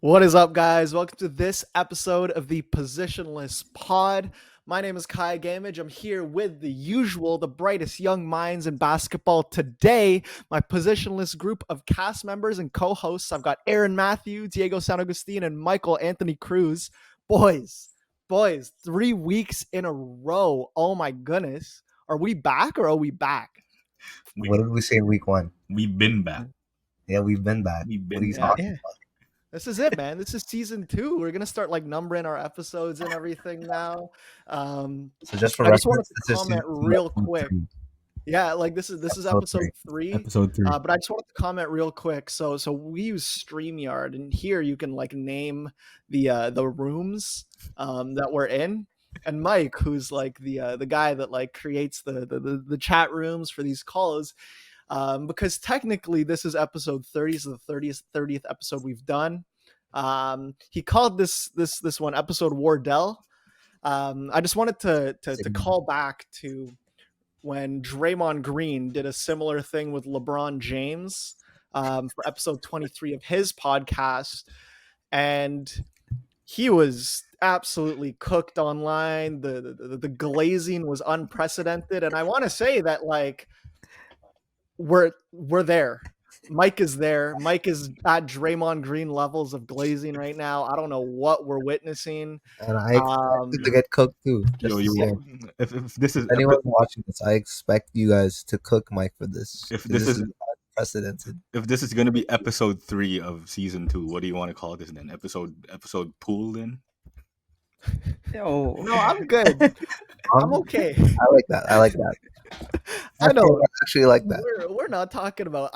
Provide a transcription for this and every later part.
What is up, guys? Welcome to this episode of the Positionless Pod. My name is Kai Gamage. I'm here with the brightest young minds in basketball today. My positionless group of cast members and co-hosts. I've got Aaron Matthew, Diego San Agustin, and Michael Anthony Cruz. Boys, 3 weeks in a row. Oh my goodness. Are we back or are we back? What did we say in week one? We've been back. Yeah, we've been back. What are you talking about? This is it, man. This is season 2. We're gonna start numbering our episodes and everything now. So just for I just reference, wanted to comment real quick. Yeah, this is episode 3. Episode 3. But I just wanted to comment real quick. So we use StreamYard, and here you can name the rooms that we're in. And Mike, who's the guy that creates the chat rooms for these calls. Because technically this is episode 30, so the 30th episode we've done. He called this one episode Wardell. I just wanted to call back to when Draymond Green did a similar thing with LeBron James for episode 23 of his podcast, and he was absolutely cooked online. The glazing was unprecedented, and I want to say that we're there. Mike is there. Mike is at Draymond Green levels of glazing right now. I don't know what we're witnessing. And I expect to get cooked too. If this is anyone watching this, I expect you guys to cook Mike for this. If this is unprecedented. If this is going to be episode 3 of season 2, what do you want to call this then? Episode pool then? No, I'm good. I'm okay. I like that. I know. I actually like that. We're not talking about.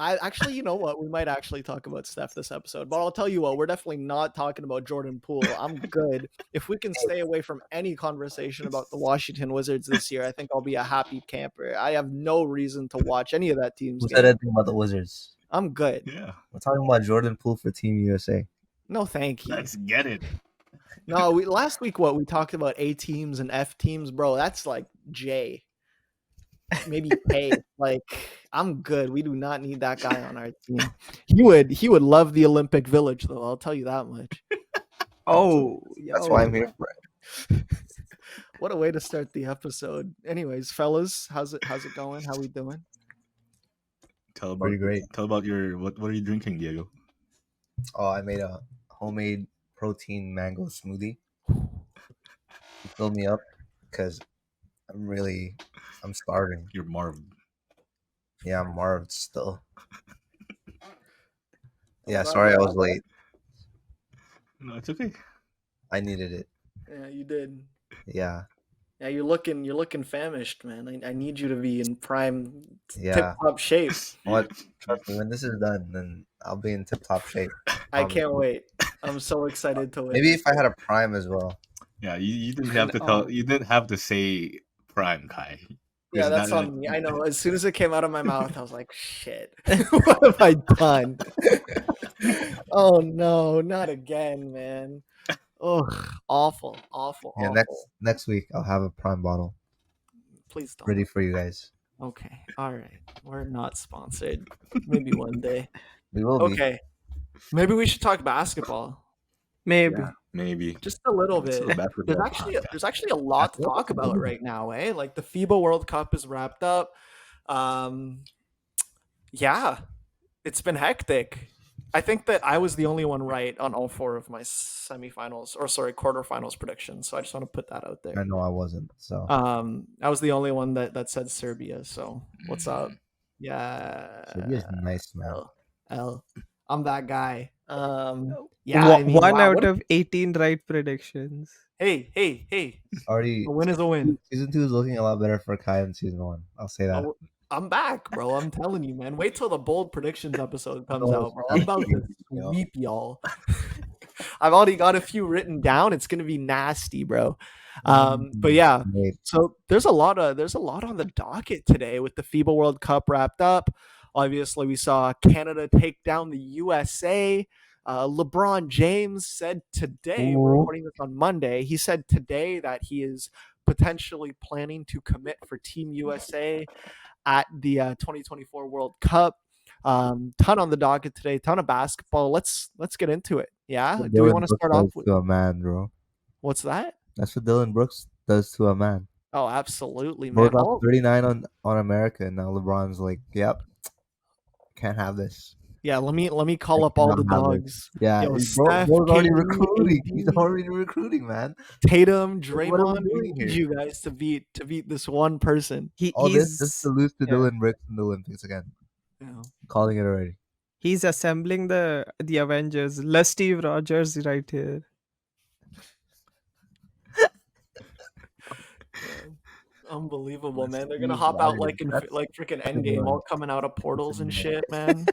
You know what? We might actually talk about Steph this episode, but I'll tell you what. We're definitely not talking about Jordan Poole. I'm good. If we can stay away from any conversation about the Washington Wizards this year, I think I'll be a happy camper. I have no reason to watch any of that team's Who game. said anything about the Wizards? I'm good. Yeah. We're talking about Jordan Poole for Team USA. No, thank you. Let's get it. No, last week we talked about A teams and F teams, bro. That's J. Maybe K. I'm good. We do not need that guy on our team. He would love the Olympic Village, though. I'll tell you that much. That's why I'm here for it. What a way to start the episode. Anyways, fellas, how's it going? How we doing? Pretty great. Tell about your what are you drinking, Diego? Oh, I made a homemade protein mango smoothie. You filled me up because I'm starving. You're marved. Yeah, I'm marved still. Yeah, sorry I was late. No, it's okay. I needed it. Yeah, you did. Yeah. Yeah, you're looking famished, man. I need you to be in prime tip-top shape. What? Trust me, when this is done, then I'll be in tip-top shape. I can't wait. I'm so excited to win. Maybe if I had a prime as well. Yeah, you didn't have to tell. You didn't have to say prime, Kai. Yeah, that's on me. I know. As soon as it came out of my mouth, I was like, shit. What have I done? Oh, no. Not again, man. Oh, awful. Yeah, next week, I'll have a prime bottle. Please don't. Ready for you guys. Okay. All right. We're not sponsored. Maybe one day. We will be. Okay. Maybe we should talk basketball. Maybe. Yeah. Maybe. Just a little bit. There's actually a lot to talk about right now, eh? The FIBA World Cup is wrapped up. Yeah, it's been hectic. I think that I was the only one right on all 4 of my quarterfinals predictions. So I just want to put that out there. I know I wasn't. So I was the only one that said Serbia. So what's up? Yeah, Serbia's nice, man. I'm that guy. Yeah, one out of 18 right predictions. Hey. Already, A win is a win. Season 2 is looking a lot better for Kai than season 1. I'll say that. I'm back, bro. I'm telling you, man. Wait till the bold predictions episode comes out, bro. I'm about to sweep y'all. I've already got a few written down. It's gonna be nasty, bro. But yeah, so there's a lot on the docket today with the FIBA World Cup wrapped up. Obviously, we saw Canada take down the USA. LeBron James said today, we're recording this on Monday, he said today that he is potentially planning to commit for Team USA at the 2024 World Cup. Ton on the docket today, ton of basketball. Let's get into it. Yeah. What Do we Dillon want to Brooks start off does with to a man, bro. what's that? That's what Dillon Brooks does to a man. Oh, absolutely, Bro man. got 39 on America, and now LeBron's like, yep, can't have this. Yeah, let me I call up all cannot the have this. dogs. Yeah, Yo, Steph, bro's already KD, recruiting. He's AD, already recruiting, man. Tatum, Like, what are we Draymond. We doing need here? you guys to beat this one person. All this just to He's lose to yeah. Dillon Brooks in the Olympics again. Yeah. Calling it already. He's assembling the Avengers. Les Steve Rogers right here. Yeah. Unbelievable, Let's man. They're gonna see, hop out Wagner. like in That's like freaking too Endgame, all much. coming out of portals Too and much. shit, man.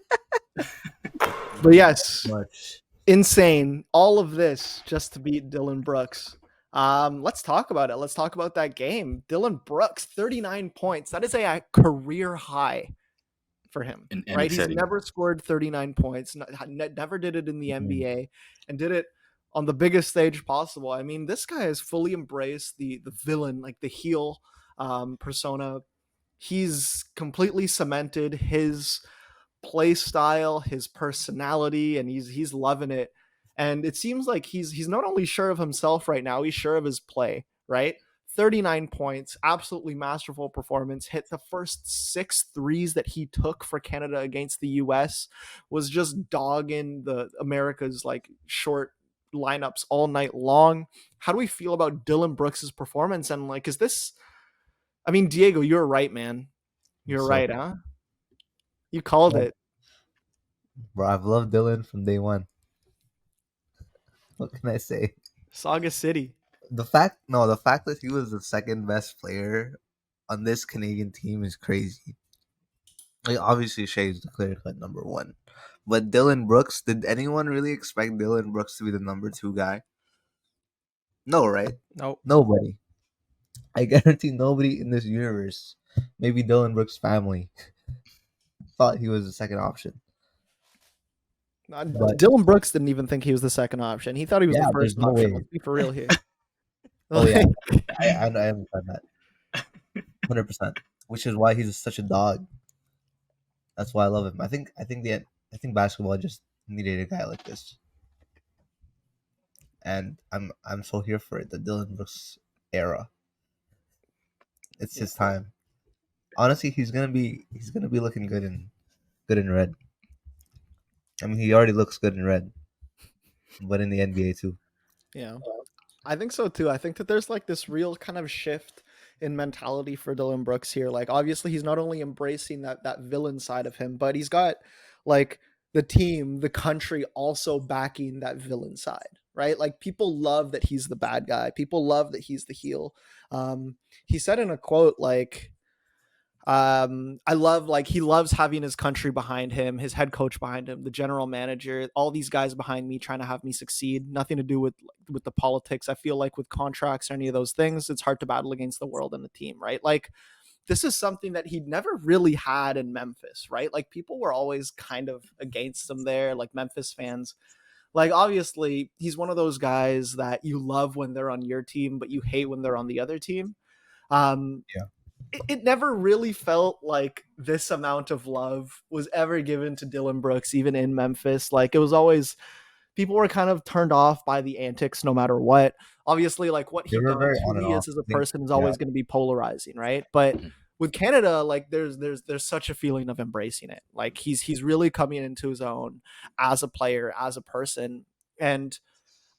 But yes, Much. insane. All of this just to beat Dillon Brooks. Let's talk about it. Let's talk about that game. Dillon Brooks, 39 points. That is a career high for him, in any right? He's setting. never scored 39 points, never did it in the Mhm. NBA, and did it on the biggest stage possible. I mean, this guy has fully embraced the villain, like the heel persona. He's completely cemented his play style, his personality, and he's loving it. And it seems like he's not only sure of himself right now, he's sure of his play, right? 39 points, absolutely masterful performance. Hit the first 6 threes that he took for Canada against the US. Was just dogging the America's like short lineups all night long. How do we feel about Dillon Brooks's performance? And like, is this? I mean, Diego, you're right, man. You're So, right, huh? You called it. bro, I've loved Dillon from day one. What can I say? Saga City. The fact that he was the second best player on this Canadian team is crazy. Like, obviously, Shai's the clear cut number one. But Dillon Brooks, did anyone really expect Dillon Brooks to be the number 2 guy? No, right? No, Nobody. I guarantee nobody in this universe, maybe Dillon Brooks' family, thought he was the second option. But Dillon Brooks didn't even think he was the second option. He thought he was yeah, the there's first no option. way. Let's be for real here. Oh yeah, I understand that 100%. Which is why he's such a dog. That's why I love him. I think basketball just needed a guy like this, and I'm so here for it. The Dillon Brooks era. It's his time. Honestly, he's gonna be looking good in red. I mean, he already looks good in red, but in the NBA too. Yeah, I think so too. I think that there's like this real kind of shift in mentality for Dillon Brooks here. Like, obviously, he's not only embracing that villain side of him, but he's got like the team, the country also backing that villain side, right? Like, people love that he's the bad guy. People love that he's the heel. He said in a quote like, I love, like, he loves having his country behind him, his head coach behind him, the general manager, all these guys behind me trying to have me succeed. Nothing to do with the politics. I feel like with contracts or any of those things, it's hard to battle against the world and the team, right? Like, this is something that he'd never really had in Memphis, right? Like, people were always kind of against him there, like Memphis fans. Like, obviously, he's one of those guys that you love when they're on your team, but you hate when they're on the other team. Yeah. It never really felt like this amount of love was ever given to Dillon Brooks, even in Memphis. Like, it was always, people were kind of turned off by the antics no matter what. Obviously, like, what They he were very does, on who and he off. is as a I think, person is yeah, always going to be polarizing, right? But Mhm. with Canada, like, there's such a feeling of embracing it. Like, he's really coming into his own as a player, as a person. And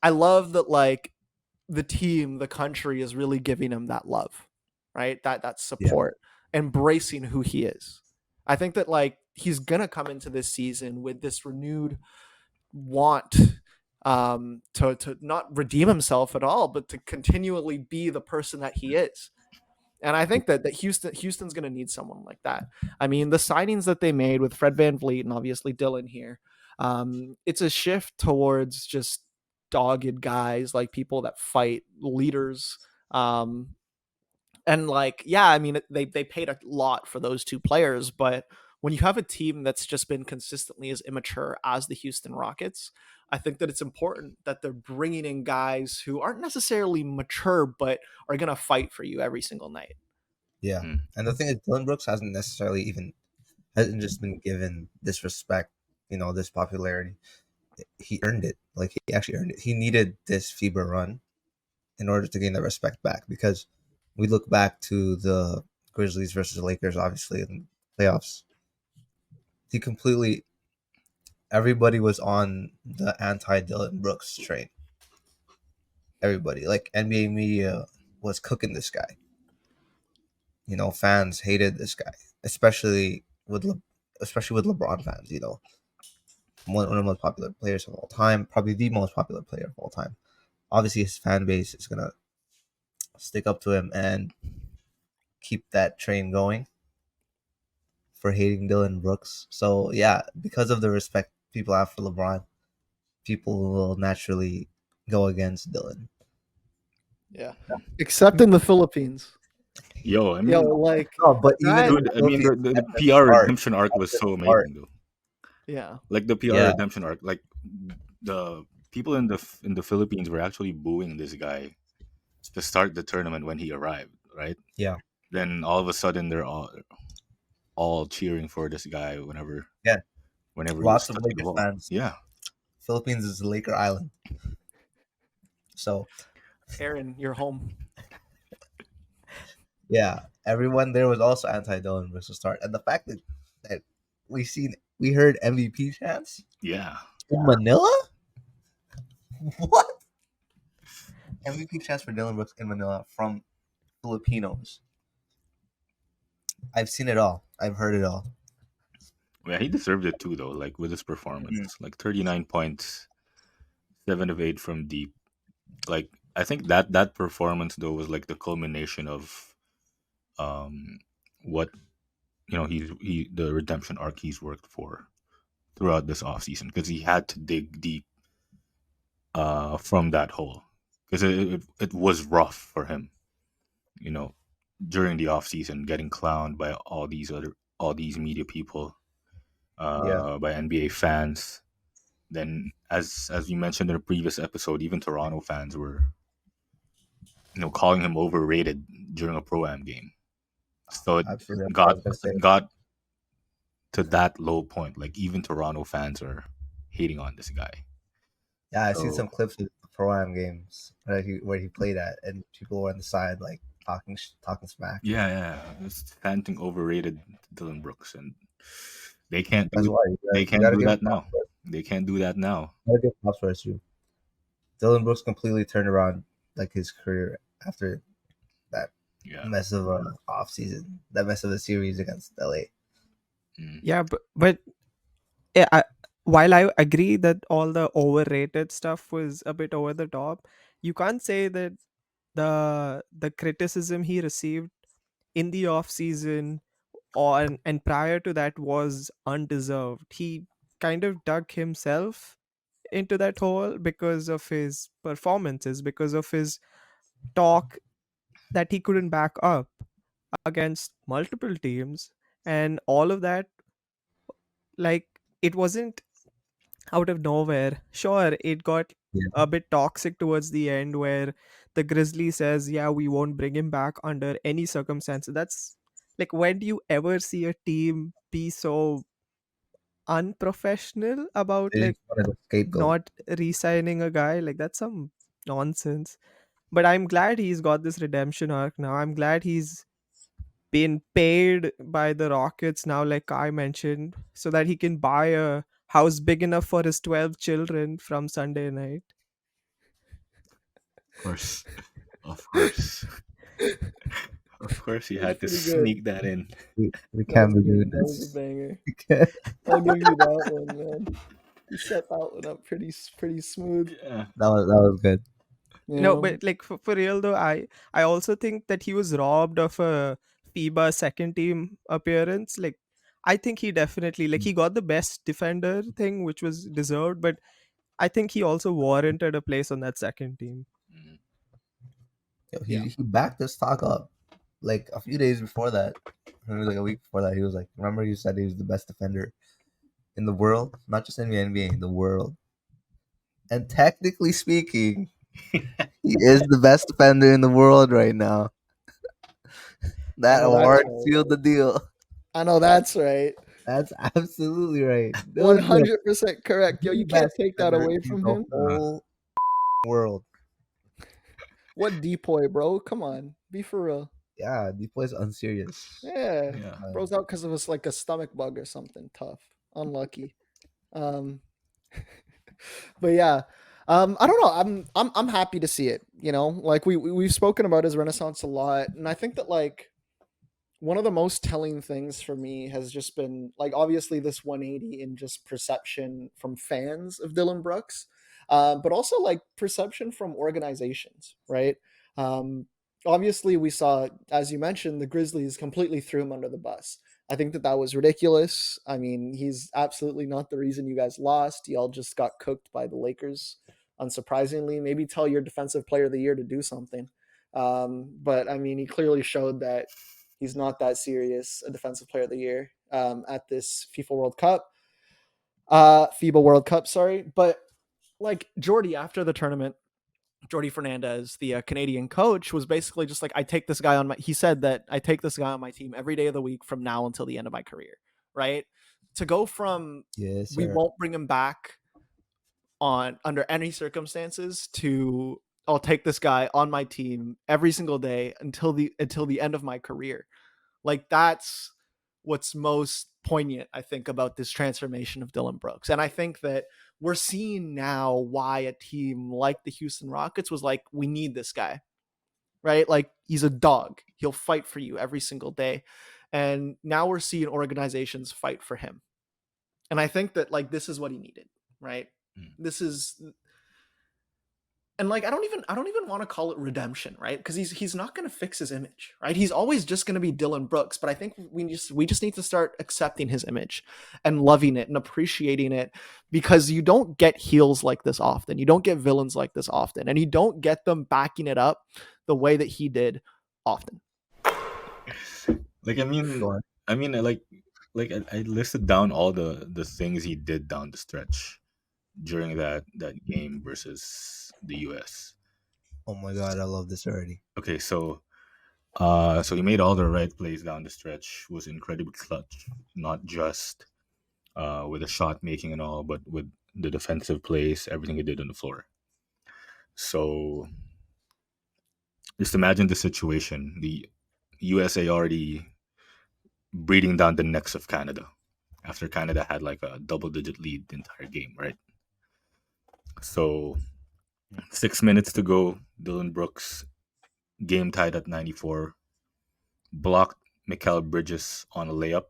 I love that, like, the team, the country is really giving him that love, right? That support, embracing who he is. I think that, like, he's gonna come into this season with this renewed want to not redeem himself at all, but to continually be the person that he is. And I think that Houston's going to need someone like that. I mean, the signings that they made with Fred VanVleet and obviously Dillon here, it's a shift towards just dogged guys, like people that fight, leaders. And like, yeah, I mean, they paid a lot for those two players, but when you have a team that's just been consistently as immature as the Houston Rockets, I think that it's important that they're bringing in guys who aren't necessarily mature, but are going to fight for you every single night. Yeah. Mm. And the thing is, Dillon Brooks hasn't just been given this respect, this popularity. he earned it. Like he actually earned it. He needed this FIBA run in order to gain the respect back, because we look back to the Grizzlies versus the Lakers, obviously in the playoffs. He completely everybody was on the anti Dillon Brooks train. Everybody, like NBA media, was cooking this guy. You know, fans hated this guy, especially with LeBron fans. You know, one of the most popular players of all time, probably the most popular player of all time. Obviously, his fan base is gonna stick up to him and keep that train going for hating Dillon Brooks. So yeah, because of the respect people have for LeBron, people will naturally go against Dillon. Yeah, except in the Philippines. Yo, I Yo, mean, like No, but even that. in dude, the I mean, Philippines, the that's PR art. redemption arc was That's so art. amazing, though. Yeah, Like the PR Yeah, redemption arc, like the people in the Philippines were actually booing this guy to start the tournament when he arrived, right? yeah, Then all of a sudden they're all cheering for this guy yeah. whenever he was Lots of touching the Lakers ball. fans. Yeah, Philippines is a Laker island, so Aaron, you're home. yeah, everyone there was also anti Dillon Brooks to start, and the fact that we heard MVP chants yeah. in Manila. What? MVP chants for Dillon Brooks in Manila from Filipinos. I've seen it all. I've heard it all. Yeah, he deserved it too, though. Like with his performance, Mhm. like 39 points, 7 of 8 from deep. Like I think that performance though was like the culmination of um what he the redemption arc he's worked for throughout this offseason, because he had to dig deep from that hole, because it was rough for him, you know, during the offseason, getting clowned by all these media people, Yeah, by NBA fans. Then, as you mentioned in a previous episode, even Toronto fans were, calling him overrated during a pro-am game. So absolutely. That's what I got was gonna say. it got to that low point. Like even Toronto fans are hating on this guy. Yeah, I've seen So some clips of the pro-am games where he played at, and people were on the side like talking smack. yeah, it's chanting overrated Dillon Brooks, and they can't That's do why they you can't gotta do give that now. They can't do that now. props for it too. Dillon Brooks completely turned around like his career after that Yeah. mess of a off season, that mess of a series against LA. Mm. Yeah, but yeah, while I agree that all the overrated stuff was a bit over the top, you can't say that the criticism he received in the off season and prior to that was undeserved. He kind of dug himself into that hole because of his performances, because of his talk that he couldn't back up against multiple teams, and all of that. Like, it wasn't out of nowhere. Sure, it got Yeah, a bit toxic towards the end where the Grizzly says, yeah, we won't bring him back under any circumstances. That's like, when do you ever see a team be so unprofessional about they like just wanted a scapegoat. not re-signing a guy? Like, that's some nonsense. But I'm glad he's got this redemption arc now. I'm glad he's been paid by the Rockets now, like I mentioned, so that he can buy a house big enough for his 12 children from Sunday night. Of course, of course, of course. You That was had to pretty good. sneak that in. We That can't was be good. doing That was a this. banger. We can't. I'll give you that one, man. You set that one up pretty smooth. Yeah. That was good. No, Yeah. but like for real though, I also think that he was robbed of a FIBA second team appearance. Like, I think he definitely, like, he got the best defender thing, which was deserved, but I think he also warranted a place on that second team. Mm. Yo, Yeah. he backed this talk up like a few days before that. Maybe like a week before that, he was like, "Remember, you said he was the best defender in the world, not just in the NBA, in the world." And technically speaking, he is the best defender in the world right now. I That know that's award right. sealed the deal. I know that's right. That's absolutely right. Dillon Brooks, 100% correct. Yo, the you can't best take that defender away in from the him. whole world. What depoy, bro? Come on, be for real. Yeah, Depoy's unserious. Yeah, Yeah. bro's out because of us like a stomach bug or something. Tough, unlucky. Um, but yeah, I don't know. I'm happy to see it. You know, like we've spoken about his renaissance a lot, and I think that like one of the most telling things for me has just been like obviously this 180 in just perception from fans of Dillon Brooks, but also like perception from organizations, right? Um, Obviously, we saw, as you mentioned, the Grizzlies completely threw him under the bus. I think that that was ridiculous. I mean, he's absolutely not the reason you guys lost. Y'all just got cooked by the Lakers, unsurprisingly. Maybe tell your defensive player of the year to do something. But I mean, he clearly showed that he's not that serious a defensive player of the year at this FIBA World Cup, sorry. But like Jordy after the tournament, Jordy Fernandez, the Canadian coach, was basically just like, I take this guy on my. He said that I take this guy on my team every day of the week from now until the end of my career. Right? To go from Yes, we sir. won't bring him back on under any circumstances to I'll take this guy on my team every single day until the end of my career. Like that's what's most poignant, I think, about this transformation of Dillon Brooks. And I think that we're seeing now why a team like the Houston Rockets was like, we need this guy, right? Like he's a dog. He'll fight for you every single day. And now we're seeing organizations fight for him. And I think that like this is what he needed, right? This is and like I don't even want to call it redemption, right? Because he's not going to fix his image, right? He's always just going to be Dillon Brooks, but I think we just need to start accepting his image and loving it and appreciating it, because you don't get heels like this often. You don't get villains like this often, and you don't get them backing it up the way that he did often. Like Sure. I listed down all the things he did down the stretch during that game versus the US. Oh my god, I love this already. Okay, so so he made all the right plays down the stretch, was incredibly clutch, not just with the shot making and all, but with the defensive plays, everything he did on the floor. So just imagine the situation. The USA already breathing down the necks of Canada after Canada had like a double digit lead the entire game, right? So 6 minutes to go, Dillon Brooks, game tied at 94, blocked Mikal Bridges on a layup.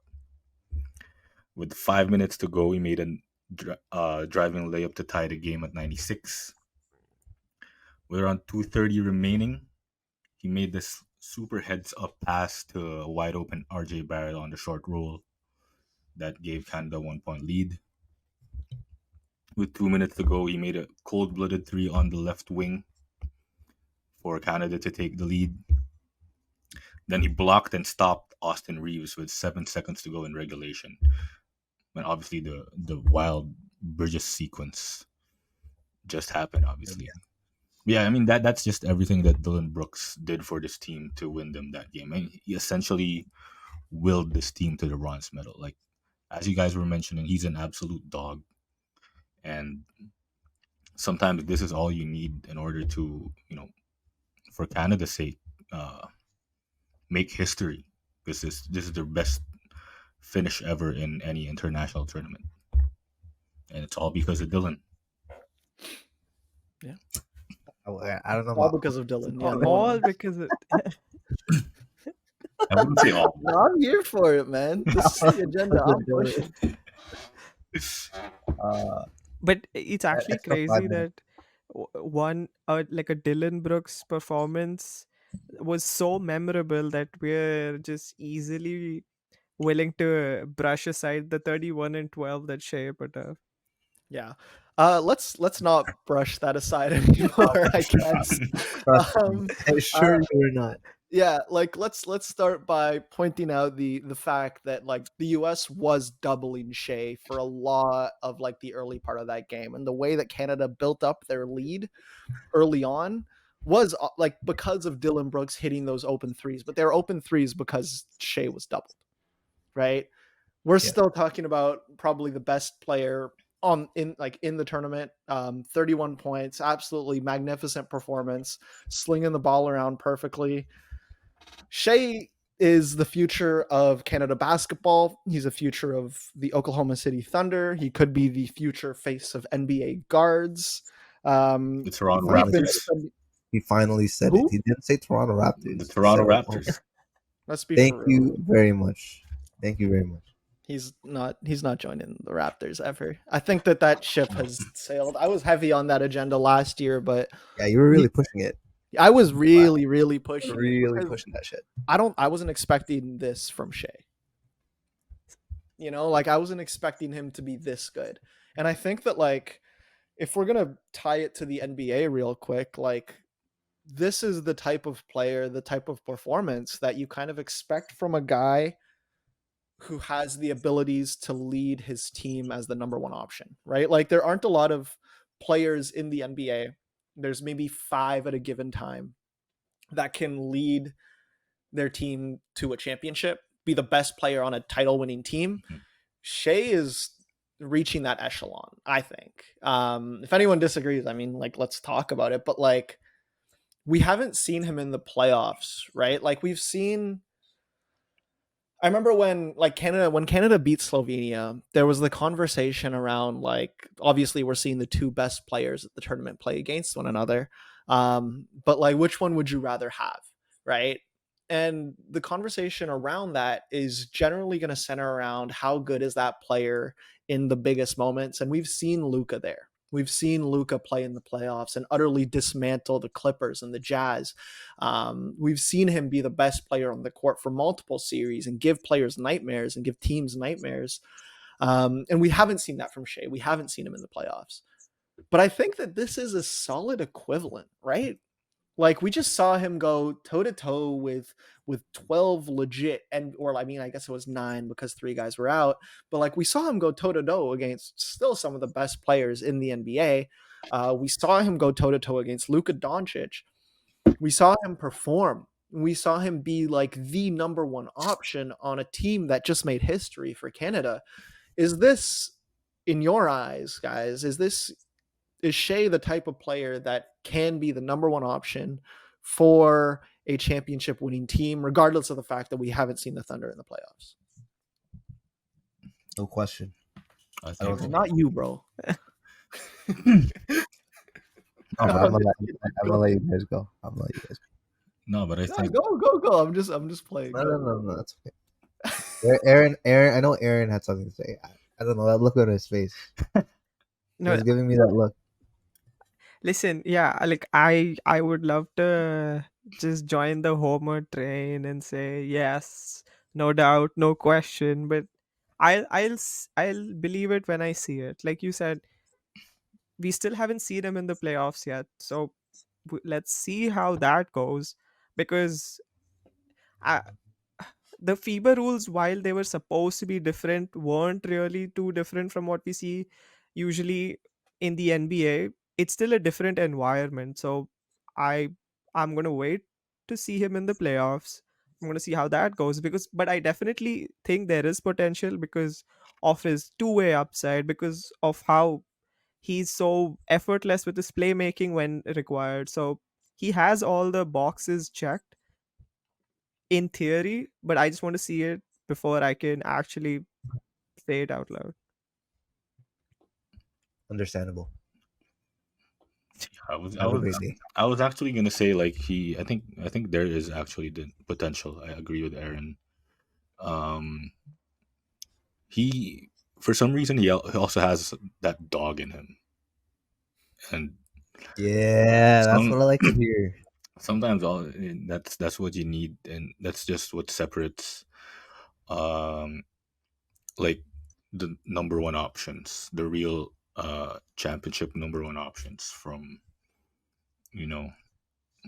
With 5 minutes to go, he made a driving layup to tie the game at 96. With around 2:30 remaining, he made this super heads up pass to a wide open RJ Barrett on the short roll that gave Canada 1 point lead. With 2 minutes to go, he made a cold blooded three on the left wing for Canada to take the lead. Then he blocked and stopped Austin Reeves with 7 seconds to go in regulation. And obviously the wild Bridges sequence just happened, obviously. Yeah, I mean that's just everything that Dillon Brooks did for this team to win them that game. And he essentially willed this team to the bronze medal. Like as you guys were mentioning, he's an absolute dog. And sometimes this is all you need in order to, for Canada's sake, make history. This is their best finish ever in any international tournament, and it's all because of Dillon. Yeah, I don't know all about because of Dillon. Yeah, All because it, I wouldn't say all. no, I'm here for it, man. This is the agenda. I'm pushing. but it's actually it's so crazy fun. that one like a Dillon Brooks performance was so memorable that we're just easily willing to brush aside the 31 and 12 that Shea put up. Yeah. Let's not brush that aside anymore, I guess. Trust me. Um, Sure, you're not. yeah, like let's start by pointing out the fact that like the US was doubling Shea for a lot of like the early part of that game, and the way that Canada built up their lead early on was like because of Dillon Brooks hitting those open threes, but they were open threes because Shea was doubled, right? we're Yeah. still talking about probably the best player on in the tournament. 31 points, absolutely magnificent performance, slinging the ball around perfectly. Shai is the future of Canada basketball. He's a future of the Oklahoma City Thunder. He could be the future face of NBA guards. The Toronto We've been Raptors. He finally said it. who? He didn't say Toronto Raptors. The He Toronto said Raptors. Let's be Thank for real. you very much. Thank you very much. He's not joining the Raptors ever. I think that ship has sailed. I was heavy on that agenda last year, but Yeah, you were really pushing it. I was really pushing it Really because pushing that shit. I wasn't expecting this from Shai. You know, like I wasn't expecting him to be this good. And I think that like if we're going to tie it to the NBA real quick, like this is the type of player, the type of performance that you kind of expect from a guy who has the abilities to lead his team as the number one option, right? Like there aren't a lot of players in the NBA. There's maybe 5 at a given time that can lead their team to a championship, be the best player on a title winning team. Mhm. Shai is reaching that echelon, I think. If anyone disagrees, I mean, like, let's talk about it. But like, we haven't seen him in the playoffs, right? Like we've seen. I remember when Canada beat Slovenia, there was the conversation around like obviously we're seeing the 2 best players at the tournament play against one another. But like which one would you rather have, right? And the conversation around that is generally going to center around how good is that player in the biggest moments. And we've seen Luka there. We've seen Luka play in the playoffs and utterly dismantle the Clippers and the Jazz. We've seen him be the best player on the court for multiple series and give players nightmares and give teams nightmares. And we haven't seen that from Shai. We haven't seen him in the playoffs. But I think that this is a solid equivalent, right? Like we just saw him go toe to toe with 12 legit, and or I mean I guess it was 9 because 3 guys were out, but like we saw him go toe to toe against still some of the best players in the NBA. We saw him go toe to toe against Luka Doncic. We saw him perform. We saw him be like the number one option on a team that just made history for Canada. Is this, in your eyes, guys, is Shai the type of player that can be the number one option for a championship winning team, regardless of the fact that we haven't seen the Thunder in the playoffs? No question. I I don't think think Not you, bro. No, but I'm gonna let you guys go. I'm gonna let you guys no, but I No, think go. I'm just playing. go. No, that's okay. Aaron, I know Aaron had something to say. I don't know that look on his face. He No, was giving me that look. listen, yeah, like I would love to just join the Homer train and say yes, no doubt, no question, but I'll believe it when I see it. Like you said, we still haven't seen him in the playoffs yet, so let's see how that goes because I, the FIBA rules, while they were supposed to be different, weren't really too different from what we see usually in the NBA. It's still a different environment. So I I'm gonna wait to see him in the playoffs. I'm gonna see how that goes but I definitely think there is potential because of his two-way upside, because of how he's so effortless with his playmaking when required. So he has all the boxes checked in theory, but I just want to see it before I can actually say it out loud. Understandable. I was I Have a was great day. I was actually gonna say like I think there is actually the potential. I agree with Aaron. Um, he for some reason he also has that dog in him, and Yeah, that's some what I like to hear. sometimes all that's what you need, and that's just what separates um like the number one options, the real championship number one options from you know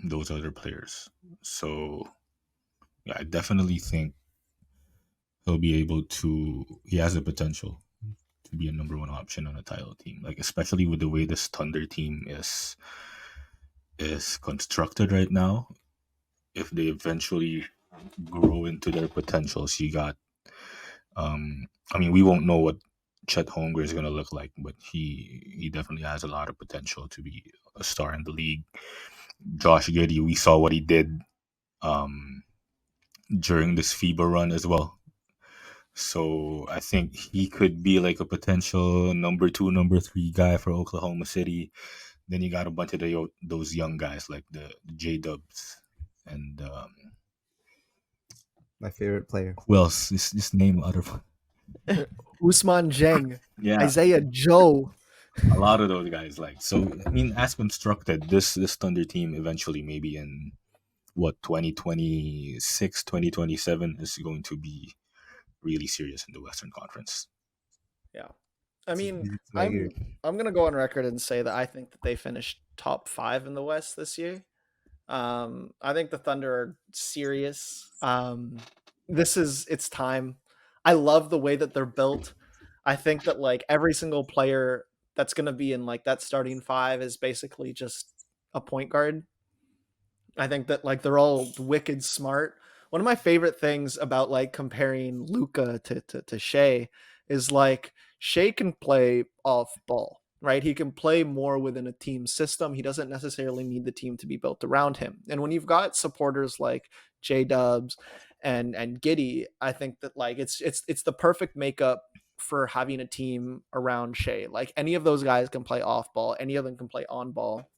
those other players. So yeah, I definitely think he'll be able to. He has the potential to be a number one option on a title team, like especially with the way this Thunder team is constructed right now. If they eventually grow into their potentials, you got I mean, we won't know what Chet Holmgren is going to look like, but he definitely has a lot of potential to be a star in the league. Josh Giddey, we saw what he did um, during this FIBA run as well. So I think he could be like a potential number 2, number 3 guy for Oklahoma City. Then you got a bunch of those young guys like the J Dubs and My favorite player. who else? Just name other. Usman Jeng, Yeah, Isaiah Joe. a lot of those guys. Like, so I mean, as constructed, this Thunder team eventually, maybe in what 2026, 2027, is going to be really serious in the Western Conference. Yeah. I mean, It's my year. I'm gonna go on record and say that I think that they finished top 5 in the West this year. I think the Thunder are serious. It's time. I love the way that they're built. I think that like every single player that's gonna be in like that starting 5 is basically just a point guard. I think that like they're all wicked smart. One of my favorite things about like comparing Luca to Shea is like Shea can play off ball, right? He can play more within a team system. He doesn't necessarily need the team to be built around him. And when you've got supporters like J Dubs and Giddy, I think that like it's the perfect makeup for having a team around Shea. Like any of those guys can play off ball, any of them can play on ball.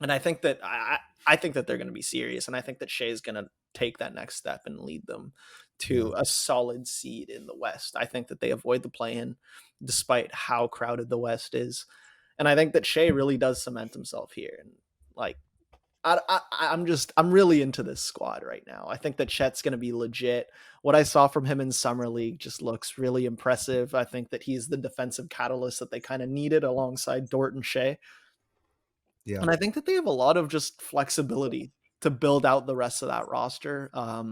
And I think that I think that they're going to be serious, and I think that Shea's going to take that next step and lead them to a solid seed in the West. I think that they avoid the play-in, despite how crowded the West is, and I think that Shea really does cement himself here. And like, I'm really into this squad right now. I think that Chet's going to be legit. What I saw from him in summer league just looks really impressive. I think that he's the defensive catalyst that they kind of needed alongside Dort and Shea. Yeah. And I think that they have a lot of just flexibility to build out the rest of that roster. I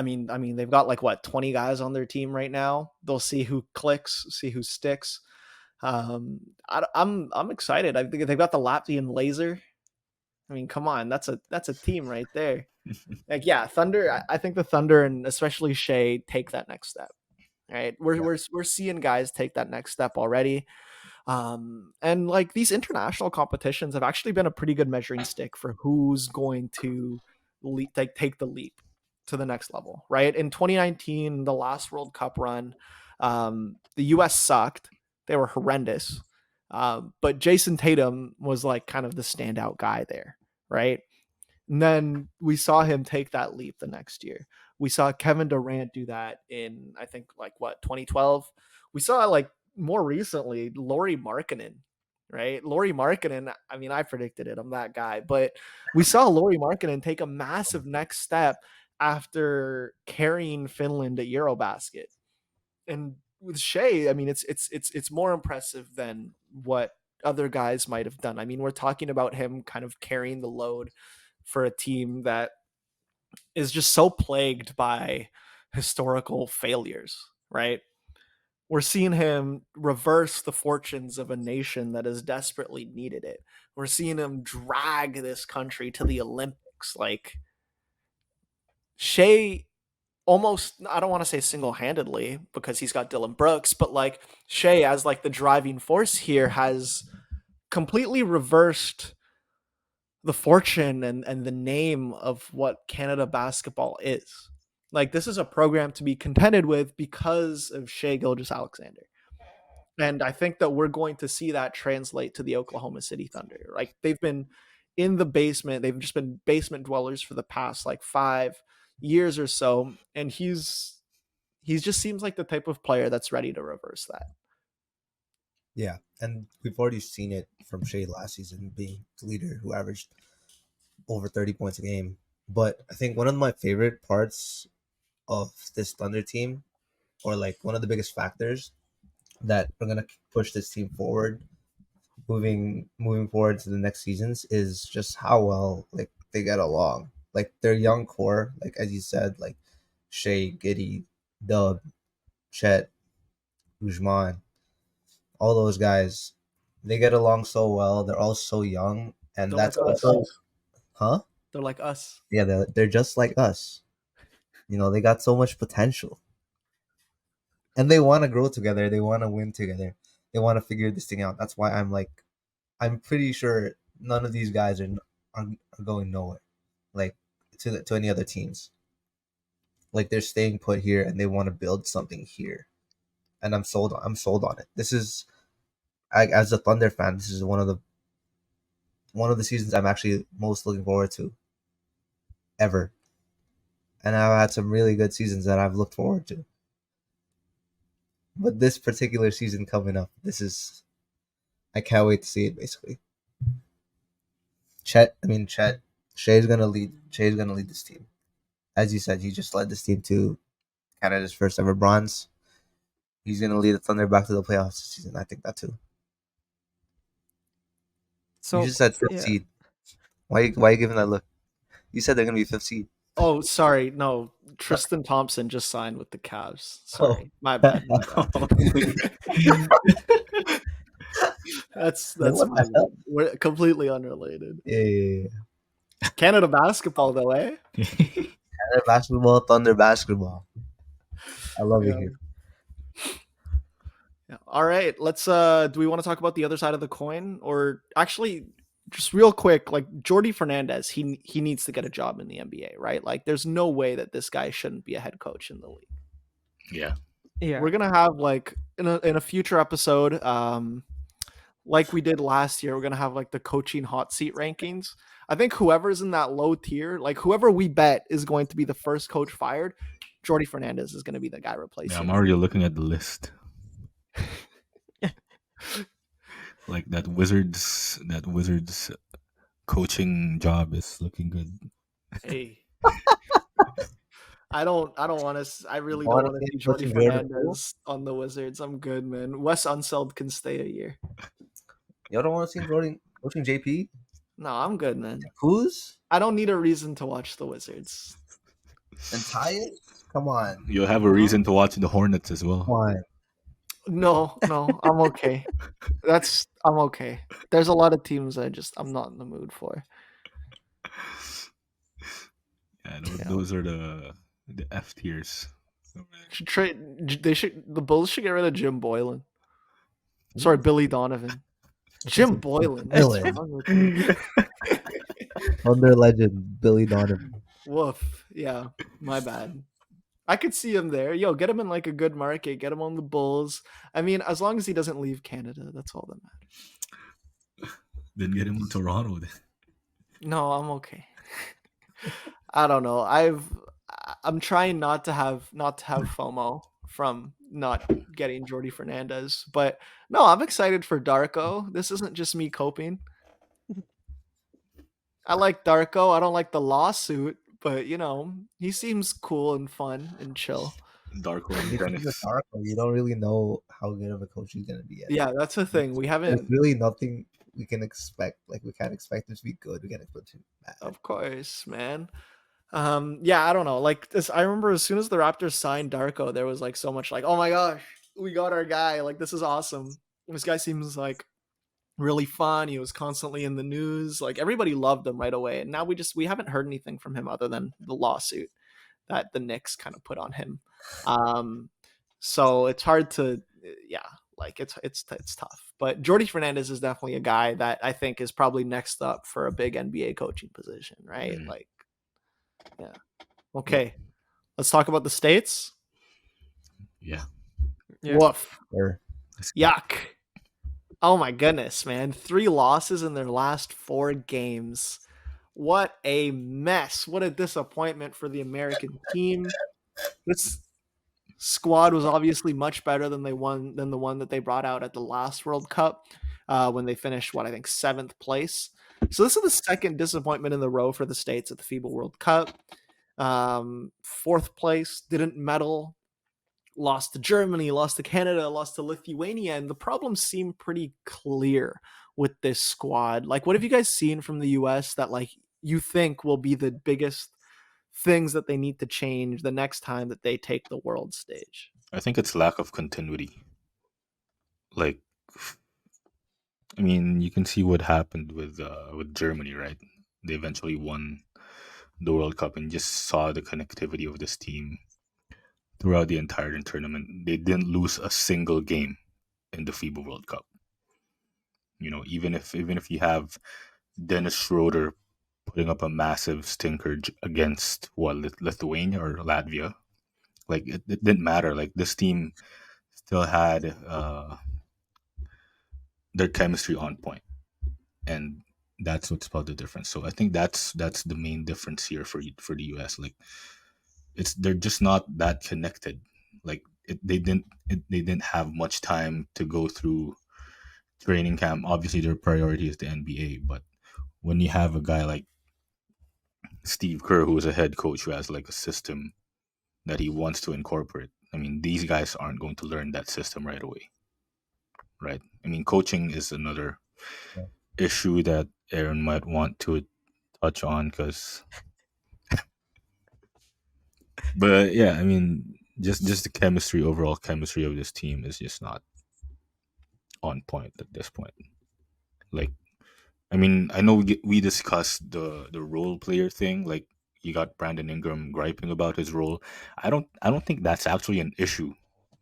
mean, they've got like what 20 guys on their team right now. They'll see who clicks, see who sticks. I'm excited. I think they've got the Latvian laser. I mean, come on, that's a team right there. Like, yeah, Thunder. I think the Thunder and especially Shea take that next step. Right, we're seeing guys take that next step already. And like these international competitions have actually been a pretty good measuring stick for who's going to take the leap to the next level, right? In 2019, the last World Cup run, the US sucked. They were horrendous. But Jason Tatum was like kind of the standout guy there, right? And then we saw him take that leap the next year. We saw Kevin Durant do that in, I think, like what, 2012? We saw like more recently, Lauri Markkanen, right? Lauri Markkanen, I mean, I predicted it. I'm that guy. But we saw Lauri Markkanen take a massive next step after carrying Finland at Eurobasket. And with Shea, I mean, it's more impressive than what other guys might have done. I mean, we're talking about him kind of carrying the load for a team that is just so plagued by historical failures, right? We're seeing him reverse the fortunes of a nation that has desperately needed it. We're seeing him drag this country to the Olympics. Like, Shea almost, I don't want to say single-handedly because he's got Dillon Brooks, but like Shea as like the driving force here has completely reversed the fortune and the name of what Canada basketball is. Like, this is a program to be contended with because of Shai Gilgeous-Alexander. And I think that we're going to see that translate to the Oklahoma City Thunder. Like, they've been in the basement. They've just been basement dwellers for the past like 5 years or so. And he's just seems like the type of player that's ready to reverse that. Yeah, and we've already seen it from Shea last season being the leader who averaged over 30 points a game. But I think one of my favorite parts of this Thunder team, or like one of the biggest factors that are gonna push this team forward, moving forward to the next seasons, is just how well like they get along. Like their young core, like as you said, like Shea, Giddy, Dub, Chet, Ujman, all those guys, they get along so well. They're all so young, and They're that's like us. also, huh? They're like us. Yeah, they're just like us. You know, they got so much potential. and they want to grow together. They want to win together. They want to figure this thing out. That's why I'm like, I'm pretty sure none of these guys are going nowhere, like to any other teams. Like they're staying put here and they want to build something here, and I'm sold. I'm sold on it. This is, as a Thunder fan, this is one of the seasons I'm actually most looking forward to ever. And I've had some really good seasons that I've looked forward to. But this particular season coming up, I can't wait to see it. Basically, Chet, Shai's gonna lead. Shai's gonna lead this team. As you said, he just led this team to Canada's first ever bronze. He's gonna lead the Thunder back to the playoffs this season. I think that too. So You just said fifth yeah, seed. Why are you giving that look? You said they're gonna be fifth seed. Oh, sorry. No, Tristan Thompson just signed with the Cavs. Sorry, my bad. My bad. that's Like, what my the bad. hell? We're completely unrelated. Yeah. Canada basketball, though, eh? Thunder basketball, Thunder basketball. I love it Yeah. here. Yeah. All right. Let's. Do we want to talk about the other side of the coin, or actually, just real quick? Like Jordi Fernandez, he needs to get a job in the NBA, right? Like, there's no way that this guy shouldn't be a head coach in the league. Yeah. yeah. We're gonna have like in a future episode, like we did last year, we're gonna have like the coaching hot seat rankings. I think whoever's in that low tier, like whoever we bet is going to be the first coach fired, Jordi Fernandez is going to be the guy replacing. Yeah, I'm him. already looking at the list. Like that Wizards coaching job is looking good. Hey, I don't want to. I really don't Wanna want to see see coaching Jordi Jordan Fernandez on the Wizards. I'm good, man. Wes Unseld can stay a year. Y'all don't want to see Jordan coaching JP? No, I'm good, man. Who's? I don't need a reason to watch the Wizards. And Tyus? Come on. You'll have a reason to watch the Hornets as Come well. on. No, I'm okay. I'm okay. There's a lot of teams I'm not in the mood for. Yeah, Yeah. those are the F tiers. The Bulls should get rid of Jim Boylan. Sorry, Billy Donovan. Jim Boylan. What's Boylan. wrong with you? Thunder legend Billy Donovan. Woof. Yeah, my bad. I could see him there. Yo, get him in like a good market. Get him on the Bulls. I mean, as long as he doesn't leave Canada, that's all that matters. Then get him to Toronto. Then. No, I'm okay. I don't know. I'm trying not to have FOMO from not getting Jordi Fernandez, but no, I'm excited for Darko. This isn't just me coping. I like Darko. I don't like the lawsuit, but he seems cool and fun and chill. Darko and If he's a Dennis. Darko, you don't really know how good of a coach he's gonna be. Yeah, that's the thing. We There's haven't. really nothing we can expect. Like we can't expect him to be good. We can expect him bad. Of course, man. Yeah, I don't know. Like this, I remember as soon as the Raptors signed Darko, there was like so much like, oh my gosh, we got our guy. Like this is awesome. This guy seems like really fun. He was constantly in the news. Like everybody loved him right away. And now we haven't heard anything from him other than the lawsuit that the Knicks kind of put on him. So it's hard to, like it's tough. But Jordi Fernandez is definitely a guy that I think is probably next up for a big NBA coaching position, right? Mm. Like, yeah. Okay, let's talk about the States. Yeah. Woof. Or Yuck. Oh my goodness, man. 3 losses in their last 4 games. What a mess. What a disappointment for the American team. This squad was obviously much better than the one that they brought out at the last World Cup when they finished, I think 7th place. So this is the second disappointment in the row for the States at the FIBA World Cup. 4th place, didn't medal. Lost to Germany, lost to Canada, lost to Lithuania, and the problems seem pretty clear with this squad. Like, what have you guys seen from the US that like you think will be the biggest things that they need to change the next time that they take the world stage? I think it's lack of continuity. Like, I mean, you can see what happened with Germany, right? They eventually won the World Cup and just saw the connectivity of this team. throughout the entire tournament. They didn't lose a single game in the FIBA World Cup. Even if you have Dennis Schroder putting up a massive stinker against Lithuania or Latvia, like it didn't matter. Like this team still had their chemistry on point, and that's what's about the difference. So I think that's the main difference here for the US. Like they're just not that connected. Like they didn't have much time to go through training camp. Obviously, their priority is the NBA, but when you have a guy like Steve Kerr, who is a head coach, who has like a system that he wants to incorporate, I mean, these guys aren't going to learn that system right away, right? I mean, coaching is another Yeah. issue that Aaron might want to touch on, but yeah, I mean, just the overall chemistry of this team is just not on point at this point. Like, I mean, I know we discussed the role player thing. Like, you got Brandon Ingram griping about his role. I don't think that's actually an issue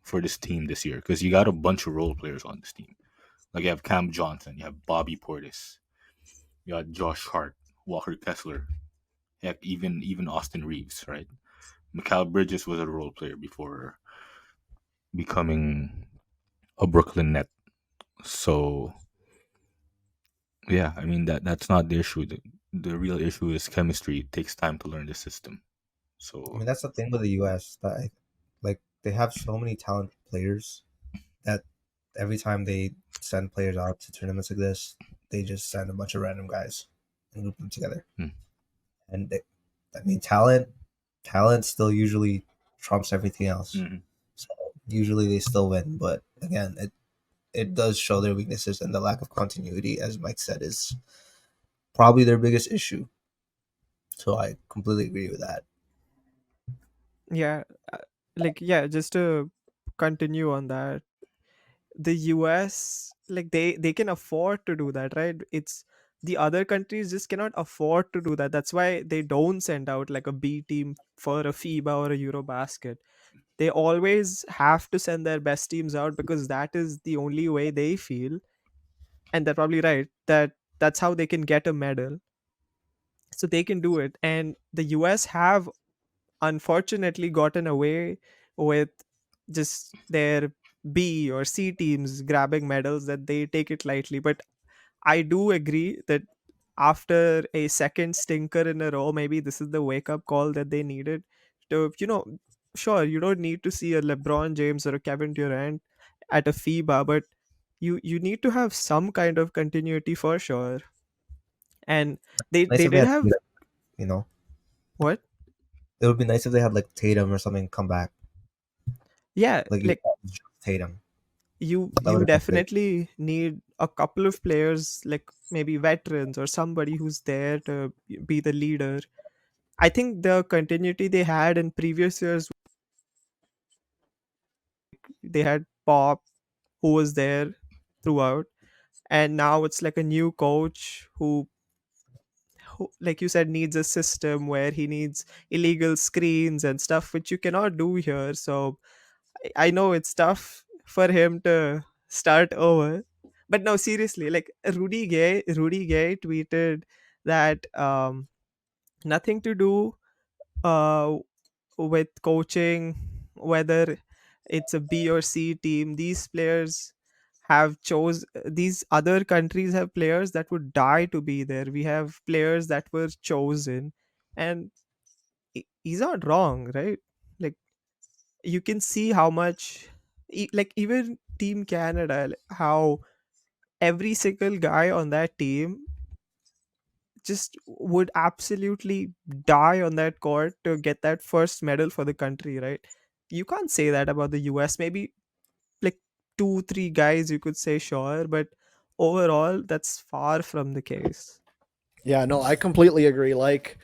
for this team this year, because you got a bunch of role players on this team. Like, you have Cam Johnson, you have Bobby Portis, you got Josh Hart, Walker Kessler, heck, even Austin Reeves, right? Mikal Bridges was a role player before becoming a Brooklyn Net. So yeah, I mean that's not the issue. The real issue is chemistry. It takes time to learn the system. I So mean, that's the thing with the US that like they have so many talented players that every time they send players out to tournaments like this, they just send a bunch of random guys and group them together. Hmm. And I mean, talent still usually trumps everything else. Mhm. So usually they still win, but again, it does show their weaknesses, and the lack of continuity, as Mike said, is probably their biggest issue. So I completely agree with that. Yeah, uh, yeah, just to continue on that, the US, like they can afford to do that, right? It's the other countries just cannot afford to do that. That's why they don't send out like a B team for a FIBA or a Eurobasket. They always have to send their best teams out because that is the only way they feel, and they're probably right, that that's how they can get a medal. So they can do it, and the US have unfortunately gotten away with just their B or C teams grabbing medals, that they take it lightly. But I do agree that after a second stinker in a row, maybe this is the wake up call that they needed to, sure, you don't need to see a LeBron James or a Kevin Durant at a FIBA, but you need to have some kind of continuity for sure. And Nice they if they did had have Tatum, you know. what? It would be nice if they had like Tatum or something come back, Yeah, like like Tatum. That would you have been great. definitely need a couple of players, like maybe veterans or somebody who's there to be the leader. I think the continuity they had in previous years, they had Pop, who was there throughout, and now it's like a new coach who, like you said, needs a system where he needs illegal screens and stuff, which you cannot do here. So I know it's tough for him to start over. But no, seriously, like Rudy Gay tweeted that nothing to do uh with coaching, whether it's a B or C team. These players these other countries have players that would die to be there. We have players that were chosen, and he's not wrong, right? Like, you can see how much like even Team Canada, how every single guy on that team just would absolutely die on that court to get that first medal for the country, right? You can't say that about the US. Maybe like two three guys you could say, sure, but overall that's far from the case. Yeah, no, I completely agree. Like,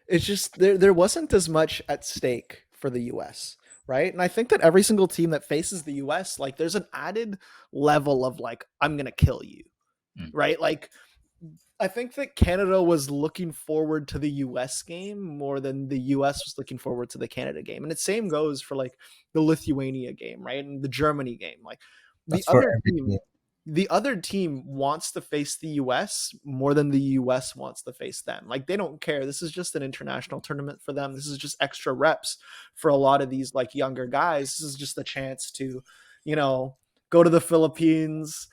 it's just there wasn't as much at stake for the US, right? And I think that every single team that faces the US, like there's an added level of like, I'm gonna kill you, Mm. right? Like I think that Canada was looking forward to the US game more than the US was looking forward to the Canada game. And the same goes for like the Lithuania game, right? And the Germany game. Like the That's for other every team team. the other team wants to face the US more than the US wants to face them. Like they don't care. This is just an international tournament for them. This is just extra reps for a lot of these like younger guys. This is just a chance to, you know, go to the Philippines,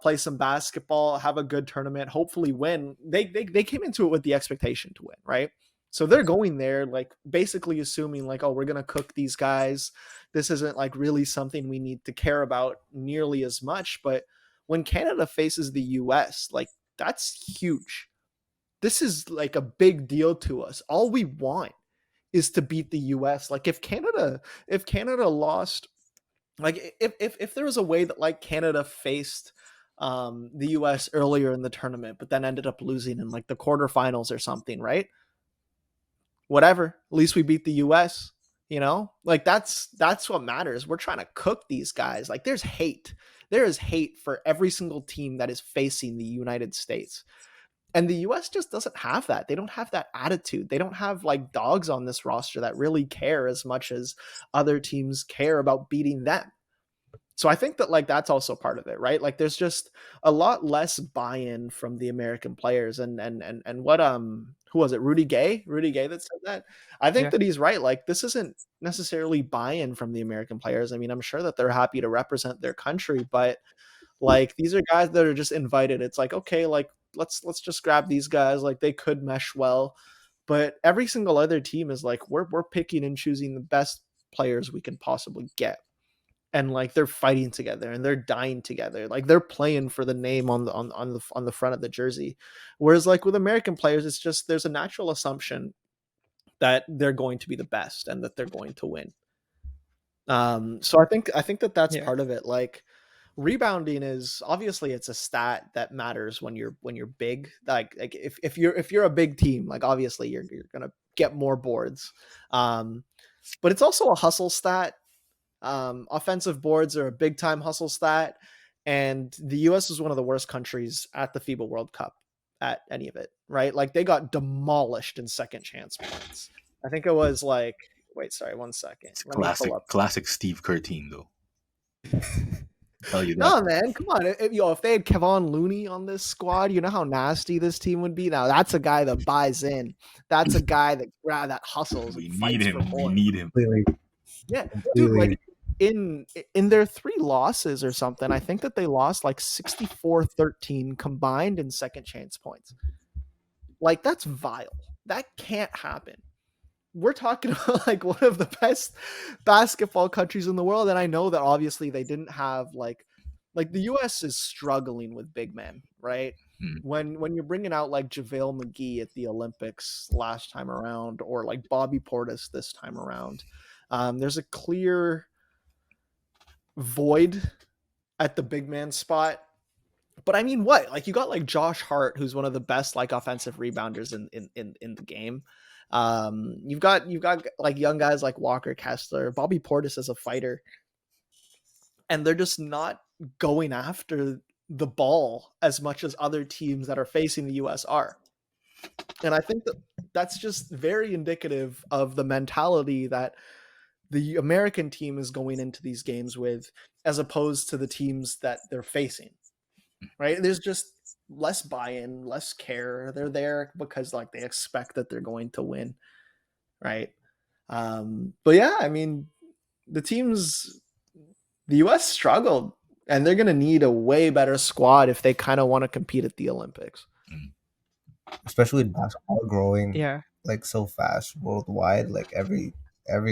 play some basketball, have a good tournament, hopefully win. They came into it with the expectation to win, right? So they're going there like basically assuming like, oh, we're gonna cook these guys. This isn't like really something we need to care about nearly as much. But when Canada faces the US, like that's huge. This is like a big deal to us. All we want is to beat the US. Like if Canada lost, like if there was a way that like Canada faced the US earlier in the tournament, but then ended up losing in like the quarterfinals or something, right? Whatever. At least we beat the US, you know? Like that's what matters. We're trying to cook these guys. Like there's hate. There is hate for every single team that is facing the United States. And the US just doesn't have that. They don't have that attitude. They don't have like dogs on this roster that really care as much as other teams care about beating them. So I think that like that's also part of it, right? Like there's just a lot less buy-in from the American players. And what who was it? Rudy Gay that said that. I think Yeah. that he's right. Like this isn't necessarily buy-in from the American players. I mean, I'm sure that they're happy to represent their country, but like these are guys that are just invited. It's like, okay, like let's just grab these guys. Like they could mesh well. But every single other team is like we're picking and choosing the best players we can possibly get. And like they're fighting together and they're dying together. Like they're playing for the name on the front of the jersey. Whereas like with American players, it's just there's a natural assumption that they're going to be the best and that they're going to win. So I think that that's Yeah. part of it. Like rebounding is obviously it's a stat that matters when you're big. Like if you're a big team, like obviously you're gonna get more boards. But it's also a hustle stat. Offensive boards are a big time hustle stat, and the US is one of the worst countries at the FIBA World Cup at any of it, right? Like they got demolished in second chance points. I think it was like, wait, sorry, 1 second. It's Let me pull up. classic Steve Kerr team though. Tell you that. No, man, come on. If they had Kevon Looney on this squad, you know how nasty this team would be. Now that's a guy that buys in. That's a guy that hustles We and need fights for him. We more. need him. Completely, Yeah, dude, completely. like in their 3 losses or something, I think that they lost like 64-13 combined in second chance points. Like that's vile. That can't happen. We're talking about like one of the best basketball countries in the world, and I know that obviously they didn't have like the US is struggling with big men, right? Hmm. When you're bringing out like JaVale McGee at the Olympics last time around, or like Bobby Portis this time around, there's a clear void at the big man spot. But I mean, what? Like you got like Josh Hart, who's one of the best like offensive rebounders in the game. You've got like young guys like Walker Kessler, Bobby Portis as a fighter, and they're just not going after the ball as much as other teams that are facing the US are. And I think that that's just very indicative of the mentality that the American team is going into these games with, as opposed to the teams that they're facing. Right? There's just less buy-in, less care. They're there because like they expect that they're going to win. Right? But yeah, I mean, the US struggled, and they're going to need a way better squad if they kind of want to compete at the Olympics. Especially with basketball growing Yeah. like so fast worldwide. Like every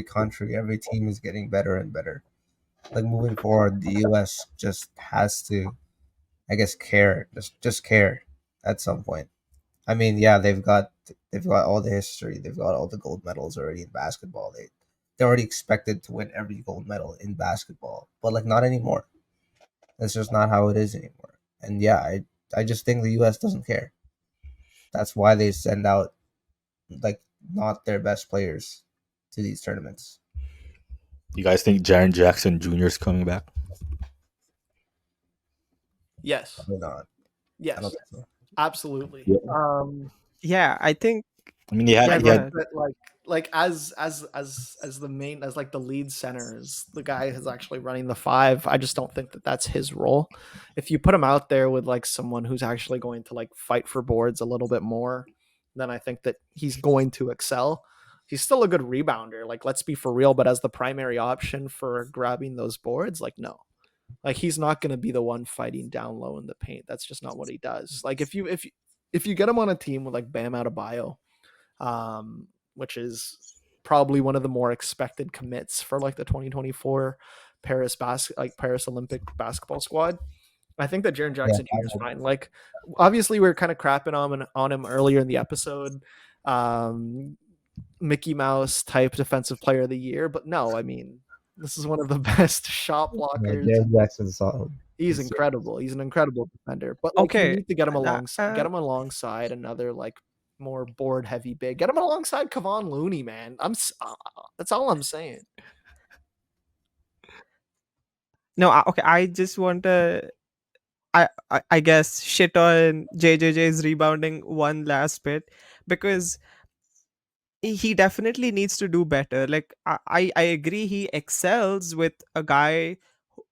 country, every team is getting better and better. Like moving forward, the US just has to, I guess, care. Just care at some point. I mean, yeah, they've got all the history. They've got all the gold medals already in basketball. They're already expected to win every gold medal in basketball, but like not anymore. That's just not how it is anymore. And yeah, I just think the U.S. doesn't care. That's why they send out like not their best players to these tournaments. You guys think Jaren Jackson Jr. is coming back? Yes. Probably not. I Yes. don't think so. Absolutely. Yeah. Yeah, I think. I mean, he had Yeah, I he go think had ahead. that like as the main as like the lead center is the guy who's actually running the five. I just don't think that that's his role. If you put him out there with like someone who's actually going to like fight for boards a little bit more, then I think that he's going to excel. He's still a good rebounder. Like let's be for real, but as the primary option for grabbing those boards, like no. Like he's not going to be the one fighting down low in the paint. That's just not what he does. Like if you get him on a team with like Bam Adebayo, which is probably one of the more expected commits for like the 2024 Paris Olympic basketball squad. I think that Jaren Yeah, Jackson Jr. is fine. Like, obviously, we are kind of crapping on him earlier in the episode. Mickey Mouse type defensive player of the year, but no, I mean, this is one of the best shot blockers. Jared Jackson's solid. He's incredible. He's an incredible defender. But like you Okay, need to get him uh, alongside another like more board heavy big. Get him alongside Kevon Looney, man. That's all I'm saying. no, okay. I just want to. I guess shit on JJJ's rebounding one last bit, because he definitely needs to do better. Like I agree he excels with a guy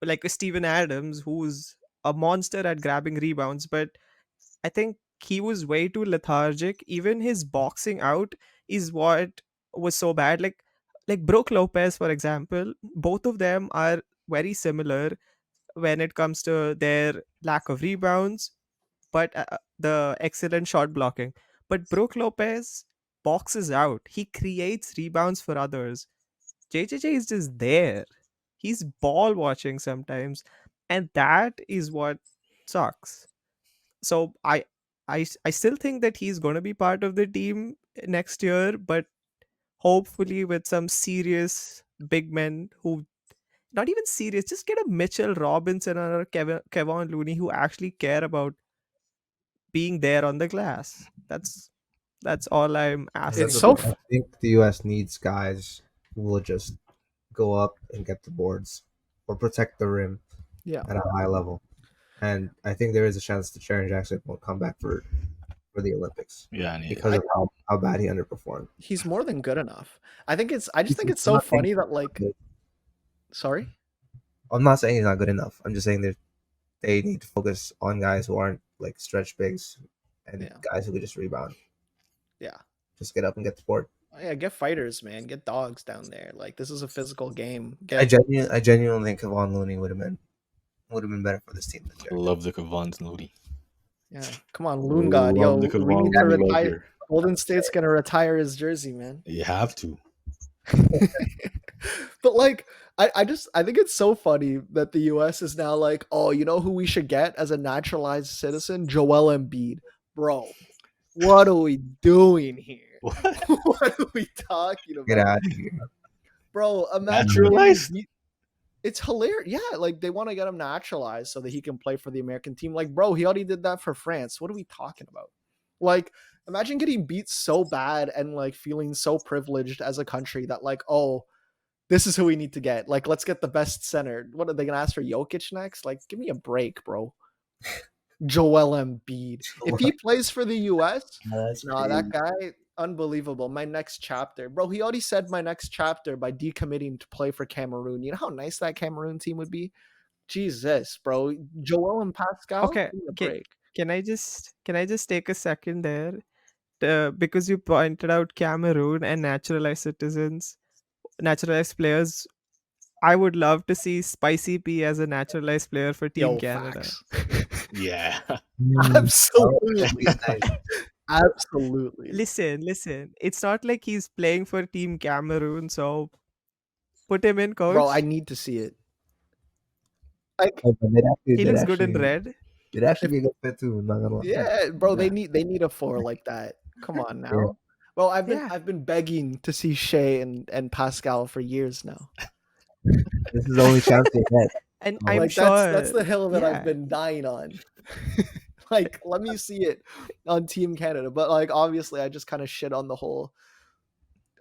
like a Steven Adams, who's a monster at grabbing rebounds, but I think he was way too lethargic. Even his boxing out is what was so bad. Like Brook Lopez, for example, both of them are very similar when it comes to their lack of rebounds, but the excellent shot blocking. But Brook Lopez boxes out. He creates rebounds for others. JJJ is just there. He's ball watching sometimes, and that is what sucks. So I still think that he's going to be part of the team next year, but hopefully with some serious big men who, not even serious, just get a Mitchell Robinson or a Kevon Looney who actually care about being there on the glass. That's all I'm It's That's the asking so thing. I for. think the U.S. needs guys who will just go up and get the boards or protect the rim yeah. at a high level. And I think there is a chance that Sharon Jackson will come back for the Olympics yeah, and because I, of how bad he underperformed. he's more than good enough. I just think He's it's so not saying funny he's that not like good. sorry. I'm not saying he's not good enough. I'm just saying that they need to focus on guys who aren't like stretch bigs and Yeah. guys who could just rebound. Yeah. Just get up and get the board. Yeah, get fighters, man. Get dogs down there. Like this is a physical game. I genuinely think Kevon Looney would have been better for this team than Jared. love the Kevon Looney. Yeah. Come on, Loon God. Love the Yo, we Kevon need to Looney love retire. here. Golden State's gonna retire his jersey, man. You have to. But like I think it's so funny that the US is now like, oh, you know who we should get as a naturalized citizen? Joel Embiid. Bro, what are we doing here? What? What are we talking Get about? out of here. Bro, imagine Naturalized? it's hilarious. Yeah, like they want to get him naturalized so that he can play for the American team. Like, bro, he already did that for France. What are we talking about? Like, imagine getting beat so bad and like feeling so privileged as a country that like, oh, this is who we need to get. Like, let's get the best center. What are they gonna ask for Jokic next? Like, give me a break, bro. Joel Embiid. If he plays for the US, That's no, that guy, unbelievable. My next chapter. Bro, he already said my next chapter by decommitting to play for Cameroon. You know how nice that Cameroon team would be? Jesus, bro. Joel and Pascal, Okay, give me a can, break. can I just take a second there, because you pointed out Cameroon and naturalized players. I would love to see Spicy P as a naturalized player for Team Yo, Canada. facts. Yeah. Absolutely. Absolutely. Listen. It's not like he's playing for Team Cameroon, so put him in, Bro, I coach. need to see it. Like, Oh, but He looks good in red. they'd actually be a good fit too. I'm not gonna lie. yeah, bro, Yeah. they need a four like that. Come on Yeah. now. Well, Yeah. I've been begging to see Shea and Pascal for years now. This is the only chance they get. And Oh, I'm Like sure. that's the hill that I've Yeah. been dying on. Like, let me see it on Team Canada. But like obviously I just kind of shit on the whole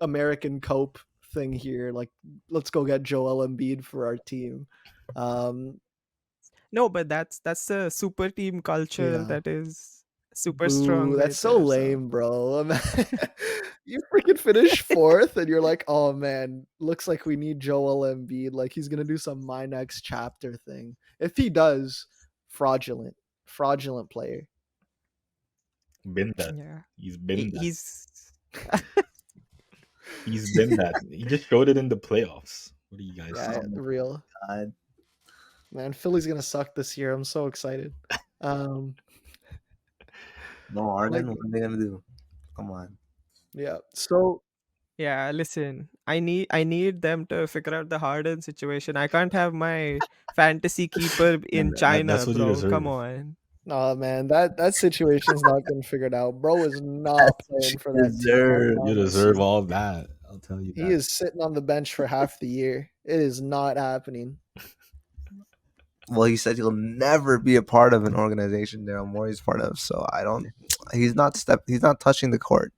American cope thing here. Like, let's go get Joel Embiid for our team. No, but that's the super team culture Yeah. that is super strong Boo, right that's so there. So lame, bro. You freaking finish fourth, and you're like, oh man, looks like we need Joel Embiid. Like he's gonna do some my next chapter thing. If he does, fraudulent, fraudulent player. Been that. yeah, He's been that. he's He's been that. He just showed it in the playoffs. What do you guys Yeah, say? real God. man. Philly's gonna suck this year. I'm so excited. Um, No, Arden, like what are they gonna do? Come on. yeah. So yeah. Listen, I need them to figure out the Harden situation. I can't have my fantasy keeper in And that's China, what you bro. Come deserve. on. no, man, that situation's not been figured out. Bro is not That's what playing you for that team. I deserve. You promise deserve you. all that. I'll tell you He that. is sitting on the bench for half the year. It is not happening. Well, he said he'll never be a part of an organization Daryl Morey's part of. So I don't. He's not He's not touching the court.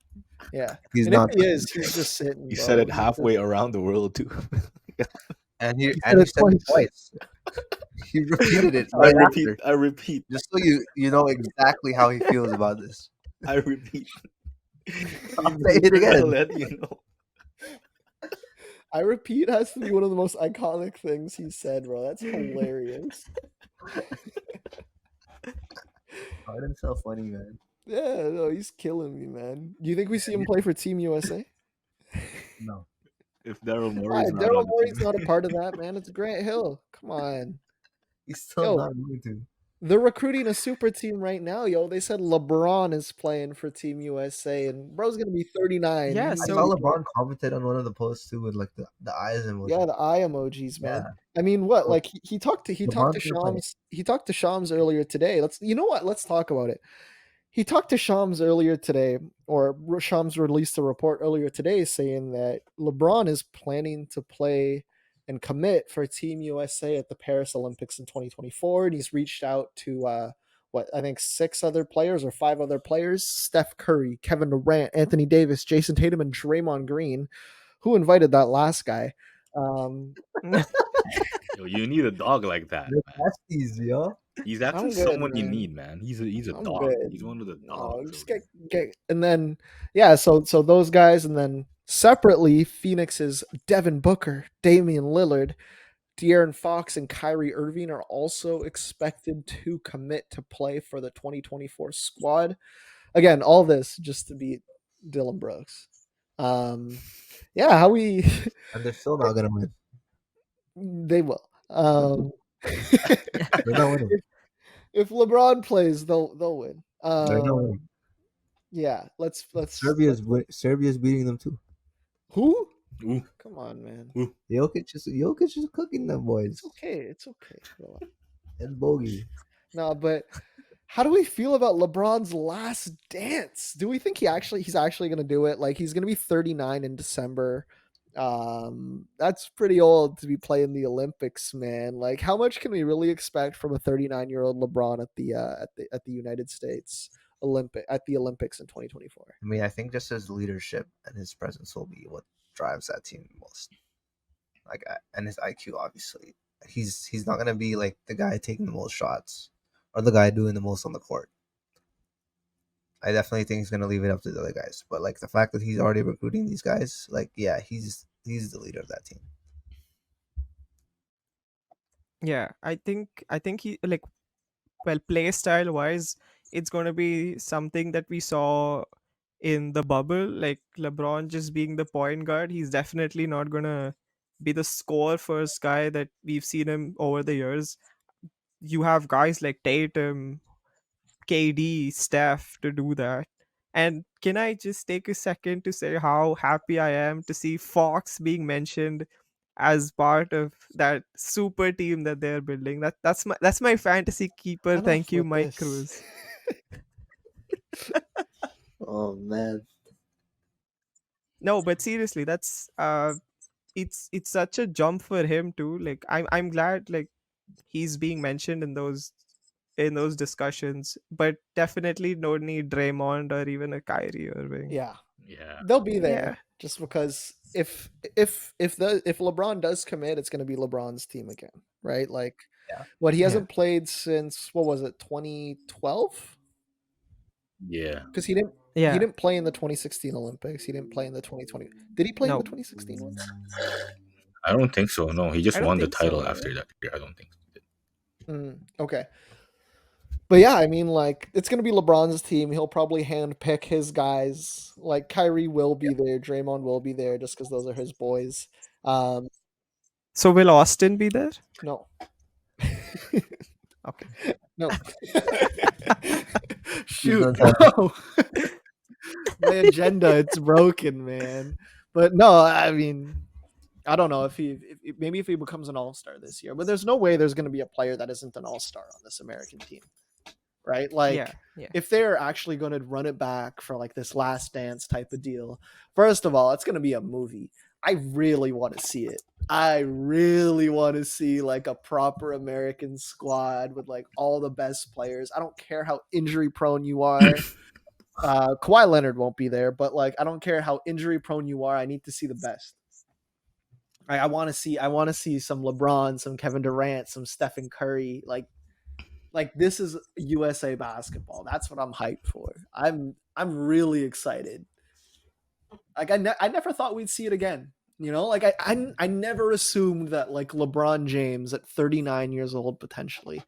Yeah. He's And if not. he is, he's just sitting, He said bro. it halfway around the world too. And He said he it said it twice. twice. He repeated it I right repeat. after, I repeat. just so you know exactly how he feels about this. I repeat. I'll say it I'll again. let you know. I repeat has to be one of the most iconic things he said, bro. That's hilarious. Harden's so funny, man. Yeah, no, he's killing me, man. Do you think we see him play for Team USA? No, If Daryl Why? Morey's not Daryl on the Morey's team, not a part of that, man. It's Grant Hill. Come on. he's still Yo, not going to. they're recruiting a super team right now, yo. They said LeBron is playing for Team USA, and bro's gonna be 39. Yeah. I He, saw So LeBron commented on one of the posts too with like the eyes emoji. yeah, the eye emojis, man. Yeah. I mean, what? So Like he talked to LeBron's gonna play. Shams earlier today. You know what? Let's talk about it. He talked to Shams earlier today, or Shams released a report earlier today saying that LeBron is planning to play and commit for Team USA at the Paris Olympics in 2024. And he's reached out to what I think 5 other players: Steph Curry, Kevin Durant, Anthony Davis, Jason Tatum, and Draymond Green. Who invited that last guy? yo, you need a dog like that, They're man. besties, yo. He's actually I'm good, someone you man. need, man. He's a I'm dog. good. He's one of the No, dogs. just over get and then yeah, so those guys, and then separately, Phoenix's Devin Booker, Damian Lillard, De'Aaron Fox, and Kyrie Irving are also expected to commit to play for the 2024 squad. Again, all this just to beat Dillon Brooks. Yeah, how we And they're still not gonna win. they will. They're not winning. If LeBron plays, they'll win. They're not winning. Yeah, let's Serbia's beating them too. who? there. Ooh, Come on, man. ooh. Jokic is cooking them boys. It's okay. It's okay. Relax. And Bogey. No, but how do we feel about LeBron's last dance? Do we think he's actually going to do it? Like he's going to be 39 in December. That's pretty old to be playing the Olympics, man. Like how much can we really expect from a 39-year-old LeBron at the United States at the Olympics in 2024? I mean, I think just his leadership and his presence will be what drives that team most. Like, and his IQ, obviously. He's not gonna be like the guy taking the most shots or the guy doing the most on the court. I definitely think he's gonna leave it up to the other guys. But like the fact that he's already recruiting these guys, like yeah, he's the leader of that team. yeah, I think he like well play style wise, it's gonna be something that we saw in the bubble. Like LeBron just being the point guard, he's definitely not gonna be the score first guy that we've seen him over the years. You have guys like Tatum, KD, Steph to do that. And can I just take a second to say how happy I am to see Fox being mentioned as part of that super team that they're building. That's my fantasy keeper. Enough Thank you, with Mike this. Cruz. Oh man. No, but seriously, that's it's such a jump for him too. Like I'm glad like he's being mentioned in those discussions, but definitely no need Draymond or even a Kyrie Irving. Yeah, Yeah. they'll be Yeah. there just because if LeBron does commit, it's going to be LeBron's team again, right? Like Yeah. what he Yeah. hasn't played since what was it, 2012? Yeah. Because he Yeah. didn't play in the 2016 Olympics. He didn't play in the 2020. Did he play in the No. 2016 ones? I don't think so. No, he just I don't won the think so, title right? after that year. I don't think so. Okay. But yeah, I mean, like, it's going to be LeBron's team. He'll probably hand pick his guys. Like, Kyrie will be there. Draymond will be there just because those are his boys. So will Austin be there? No. Okay. No. He's Shoot, done no. My agenda, it's broken, man. But no, I mean, I don't know if maybe if he becomes an all-star this year, but there's no way there's going to be a player that isn't an all-star on this American team, right? Like, Yeah. if they're actually going to run it back for like this last dance type of deal, first of all, it's going to be a movie. I really want to see it. I really want to see like a proper American squad with like all the best players. I don't care how injury prone you are. Kawhi Leonard won't be there, but like I don't care how injury prone you are. I need to see the best. I want to see some LeBron, some Kevin Durant, some Stephen Curry. Like this is USA basketball. That's what I'm hyped for. I'm really excited. Like I never thought we'd see it again. You know, like I never assumed that like LeBron James at 39 years old potentially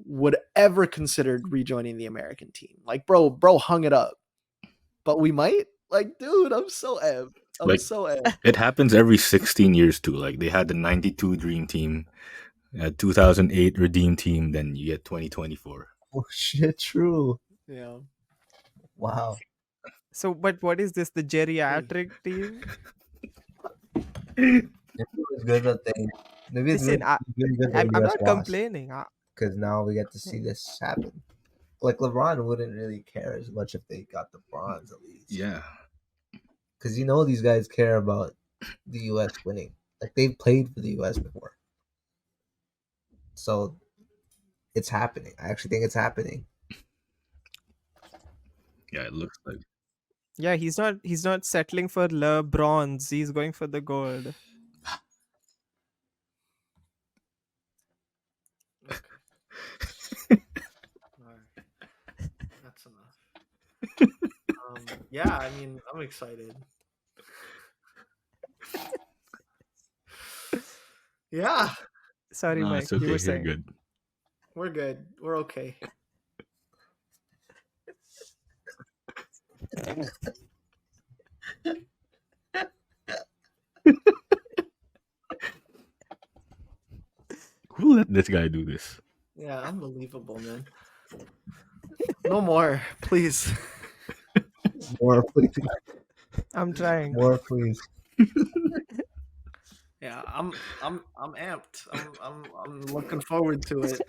would ever considered rejoining the American team. Like bro hung it up. But we might. Like, dude, I'm so amped. It happens every 16 years too. Like they had the 92 Dream Team, 2008 Redeem Team, then you get 2024. Oh shit, true. Yeah. Wow. So, but what is this? The geriatric team? Maybe it's good that they. Maybe it's Listen, really good I'm that not US lost, complaining. because now we get to see this happen. Like LeBron wouldn't really care as much if they got the bronze at least. Yeah. Because you know these guys care about the US winning. Like they've played for the US before. So it's happening. I actually think it's happening. Yeah, it looks like. Yeah, he's not settling for LeBron's. He's going for the gold. Okay. All right. That's enough. Yeah, I mean, I'm excited. Yeah, Sorry, No, Mike. it's okay. You were You're saying. good. we're good. We're okay. Who let this guy do this? Yeah, unbelievable, man. No more, please. More, please. I'm trying. More, please. Yeah, I'm amped. I'm looking forward to it.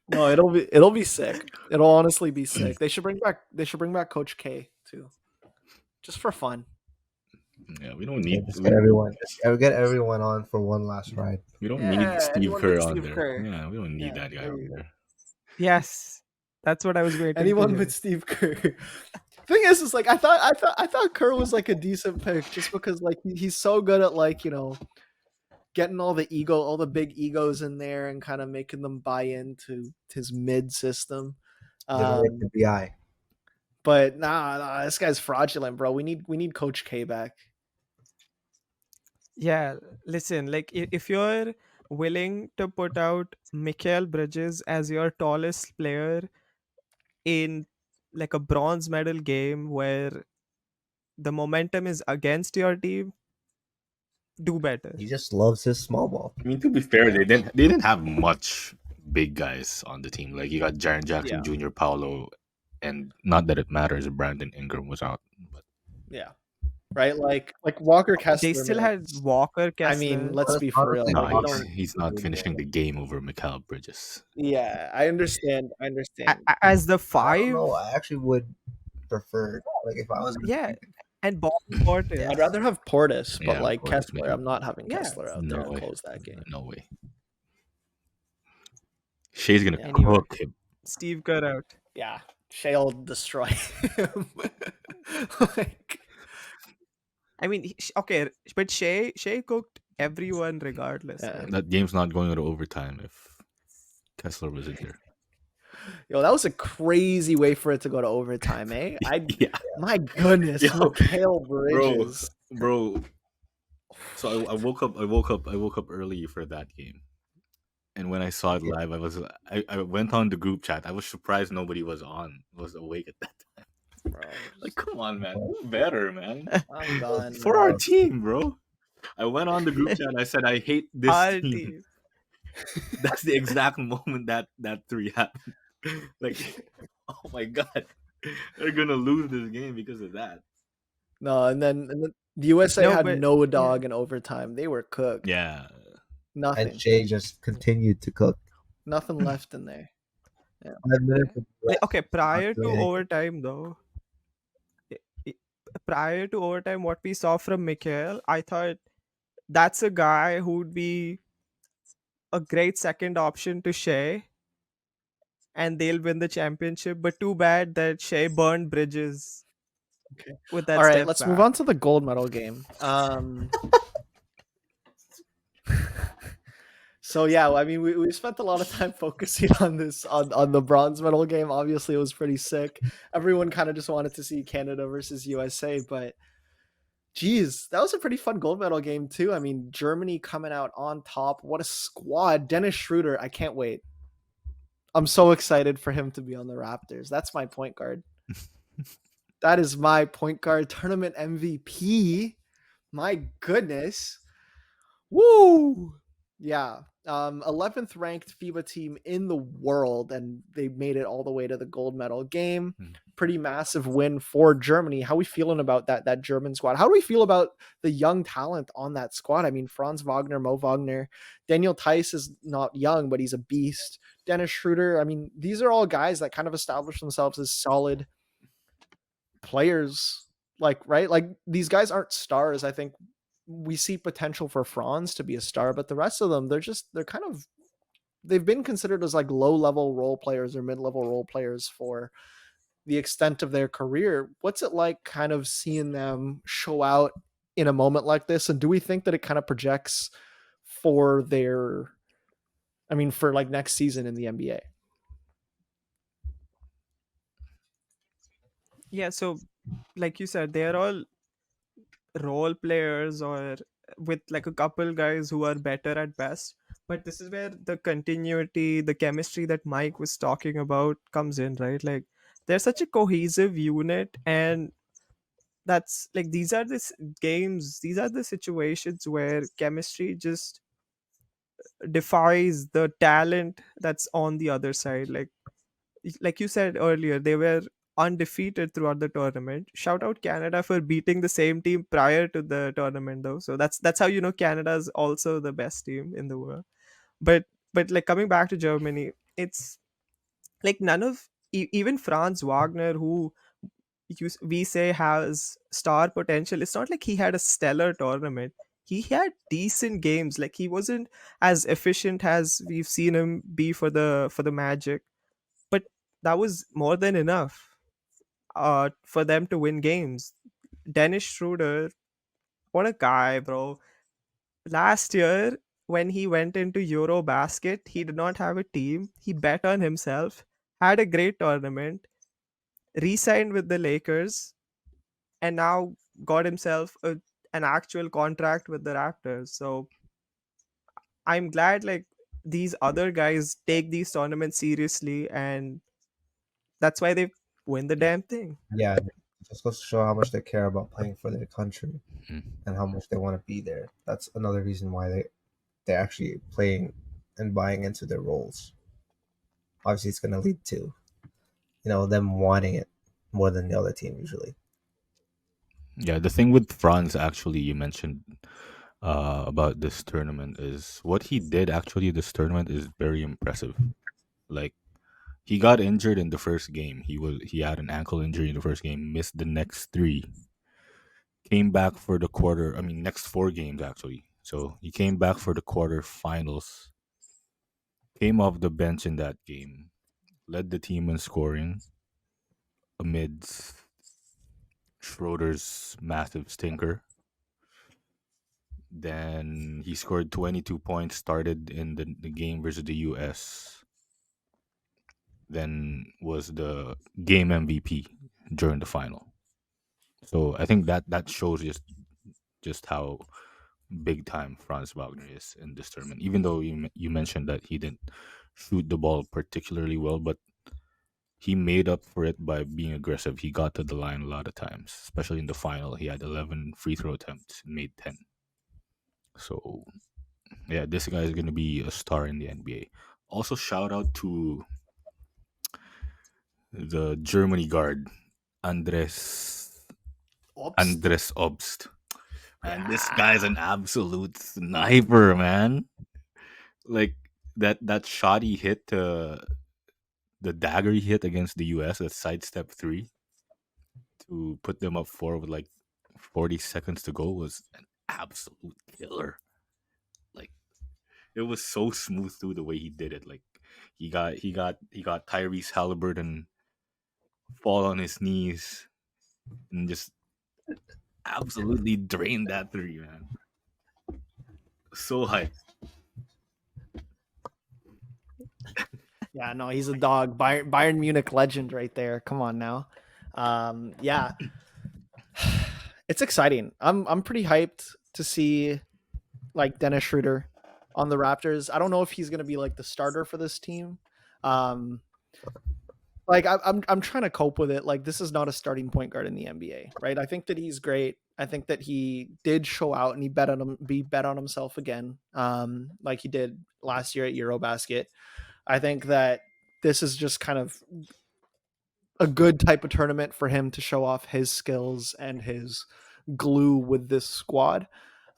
No, it'll be sick. It'll honestly be sick. They should bring back Coach K too, just for fun. Yeah, we don't need. Just get everyone. Get everyone on for one last ride. We don't Yeah, need Steve anyone Kerr but on Steve there. Kerr. Yeah, we don't need Yeah, that guy there on you go. there. Yes, that's what I was waiting. Anyone to but hear. Steve Kerr. Thing is like I thought Kerr was like a decent pick just because like he's so good at like, you know, getting all the big egos in there and kind of making them buy into his mid system. Generate the BI. But nah, this guy's fraudulent, bro. We need Coach K back. Yeah, listen, like if you're willing to put out Mikal Bridges as your tallest player in like a bronze medal game where the momentum is against your team, do better. He just loves his small ball. I mean, to be fair, they didn't have much big guys on the team. Like you got Jaren Jackson Jr., Paolo, and not that it matters, Brandon Ingram was out. But Yeah. Right? Like Walker Kessler. They still had Walker Kessler. I mean, let's be for Honestly, real. no, he's not finishing the game over Mikal Bridges. Yeah, I understand. As the I don't five. know. I actually would prefer, like, if I was. Yeah, and Bobby Portis. I'd rather have Portis, but Yeah, like Portis, Kessler, yeah. I'm not having Yeah. Kessler out No there way. to close that game. No way. Shay's gonna Yeah. cook him. Steve Kerr out. Yeah, Shay'll destroy him. Like, I mean, okay, but Shea cooked everyone regardless. Yeah. right? That game's not going to overtime if Kessler was in there. Yo, that was a crazy way for it to go to overtime, eh? Yeah, My goodness, yo, Mikhail bro, Bridges. bro. So I woke up early for that game, and when I saw it Yeah, live, I went on the group chat. I was surprised nobody was awake at that time. Bro, Like, just, come on, man, do better, man, I'm done, for our man. team, bro. I went on the group chat. I said, I hate this Our team. team. That's the exact moment that three happened. Like, oh my god, they're gonna lose this game because of that. No, and then the USA No, had but no yeah. dog in overtime. They were cooked. Yeah, and Nothing. Shea just continued to cook. Nothing left in there. Yeah. 5 minutes of the Like, rest, okay, not prior to doing anything. overtime though, i- i- prior to overtime, what we saw from Mikhail, I thought that's a guy who would be a great second option to Shea, and they'll win the championship. But too bad that Shea burned bridges Okay. with All that right, step let's move back. on to the gold medal game. So yeah, I mean, we spent a lot of time focusing on this on the bronze medal game. Obviously, it was pretty sick. Everyone kind of just wanted to see Canada versus USA, but geez, that was a pretty fun gold medal game too. I mean, Germany coming out on top. What a squad! Dennis Schroder, I can't wait. I'm so excited for him to be on the Raptors. That's my point guard. That is my point guard tournament MVP. My goodness. Woo! Yeah. 11th ranked FIBA team in the world, and they made it all the way to the gold medal game. Mm. Pretty massive win for Germany. How are we feeling about that German squad? How do we feel about the young talent on that squad? I mean, Franz Wagner, Mo Wagner, Daniel Tice is not young, but he's a beast. Dennis Schroeder. I mean, these are all guys that kind of established themselves as solid players. Like, right? Like, these guys aren't stars. I think we see potential for Franz to be a star, but the rest of them, they're kind of, they've been considered as like low level role players or mid level role players for the extent of their career. What's it like kind of seeing them show out in a moment like this? And do we think that it kind of projects for their, I mean, for like next season in the NBA? Yeah, so like you said, they're all role players or with like a couple guys who are better at best. But this is where the continuity, the chemistry that Mike was talking about comes in, right? Like they're such a cohesive unit, and that's like these are games, these are the situations where chemistry just defies the talent that's on the other side. Like you said earlier, they were undefeated throughout the tournament. Shout out Canada for beating the same team prior to the tournament though. So that's how you know Canada's also the best team in the world. But like coming back to Germany, it's like none of even Franz Wagner, who we say has star potential, it's not like he had a stellar tournament. He had decent games. Like he wasn't as efficient as we've seen him be for the Magic, but that was more than enough for them to win games. Dennis Schroeder, what a guy, bro. Last year, when he went into Eurobasket, he did not have a team. He bet on himself, had a great tournament, re signed with the Lakers, and now got himself an actual contract with the Raptors. So I'm glad like these other guys take these tournaments seriously, and that's why they win the yeah. damn thing. Yeah, it just goes to show how much they care about playing for their country Mm. and how much they want to be there. That's another reason why they're actually playing and buying into their roles. Obviously, it's going to lead to them wanting it more than the other team usually. Yeah, the thing with Franz, actually, you mentioned about this tournament is what he did. Actually, this tournament is very impressive. Like, he got injured in the first game. He had an ankle injury in the first game, missed the next three, came back for the quarter. I mean, next four games actually. So he came back for the quarterfinals, came off the bench in that game, led the team in scoring amidst Schroeder's massive stinker. Then he scored 22 points, started in the game versus the US. then was the game MVP during the final. So I think that shows just how big time Franz Wagner is in this tournament. Even though you mentioned that he didn't shoot the ball particularly well, but he made up for it by being aggressive. He got to the line a lot of times, especially in the final. He had 11 free throw attempts and made 10. So yeah, this guy is going to be a star in the NBA. Also, shout out to the Germany guard Andres Oops. Andres Obst. Man, this guy's Yeah. an absolute sniper, man. Like that shot he hit, the dagger he hit against the US, that sidestep three to put them up four with like 40 seconds to go, was an absolute killer. Like it was so smooth through the way he did it. Like he got Tyrese Halliburton fall on his knees and just absolutely drained that three, man. So hype. Yeah, no, he's a dog. Bayern Munich legend right there. Come on now. Yeah. It's exciting. I'm pretty hyped to see like Dennis Schroder on the Raptors. I don't know if he's gonna be like the starter for this team. Um like I'm trying to cope with it. Like this is not a starting point guard in the NBA, right? I think that he's great. I think that he did show out and he bet on himself again. Like he did last year at Eurobasket. I think that this is just kind of a good type of tournament for him to show off his skills and his glue with this squad.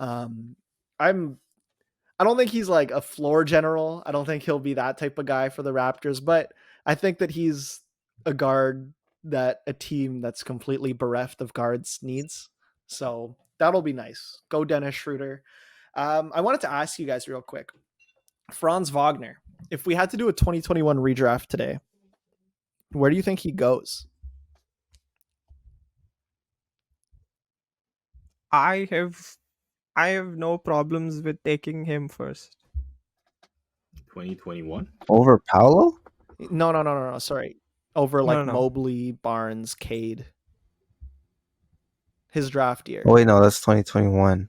Um, I'm I don't think he's like a floor general. I don't think he'll be that type of guy for the Raptors, but I think that he's a guard that a team that's completely bereft of guards needs. So that'll be nice. Go Dennis Schroeder. I wanted to ask you guys real quick. Franz Wagner, if we had to do a 2021 redraft today, where do you think he goes? I have no problems with taking him first. 2021. Over Paolo? No. Sorry. Over No, like no, no. Mobley, Barnes, Cade. His draft year. Oh wait, no, that's 2021.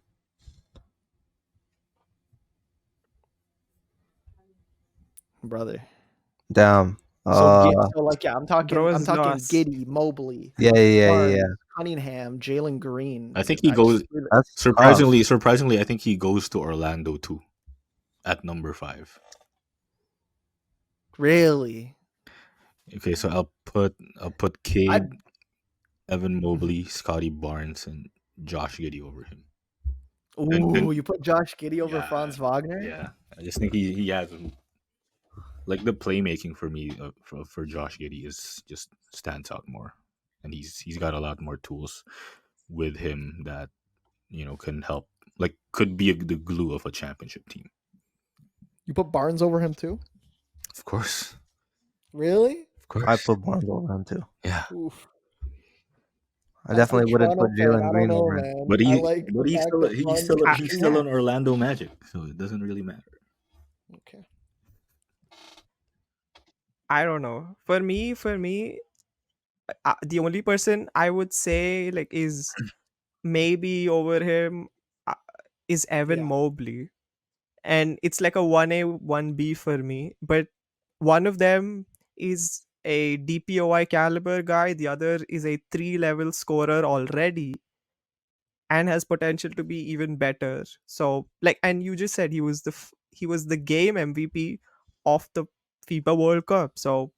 Brother. Damn. So like yeah, I'm Bro talking is lost. Giddy, Mobley, Yeah. Barnes, Cunningham, Jalen Green. I think he I just goes That's surprisingly. I think he goes to Orlando too, at number 5. really. Okay, so I'll put I Cade, Evan Mobley, Scotty Barnes, and Josh Giddey over him. And you put Josh Giddy over yeah, Franz Wagner? yeah. I just think he has like the playmaking for me, for Josh Giddey is just stands out more, and he's got a lot more tools with him that can help, like could be the glue of a championship team. You put Barnes over him too? Of course, Really? of course. I put Barnes over him too. Yeah, Oof. I As a definitely wouldn't Toronto put fan, Jalen I don't Green know, over him. man. but I he like but the he's fact still that he's Franz still is he's the still king. on Orlando Magic, so it doesn't really matter. Okay. I don't know. For me, the only person I would say like is maybe over him uh, is Evan Yeah. Mobley, and it's like a 1A 1B for me. But one of them is a DPOI caliber guy. The other is a 3 level scorer already and has potential to be even better. So like, and you just said he was the game MVP of the FIBA World Cup. So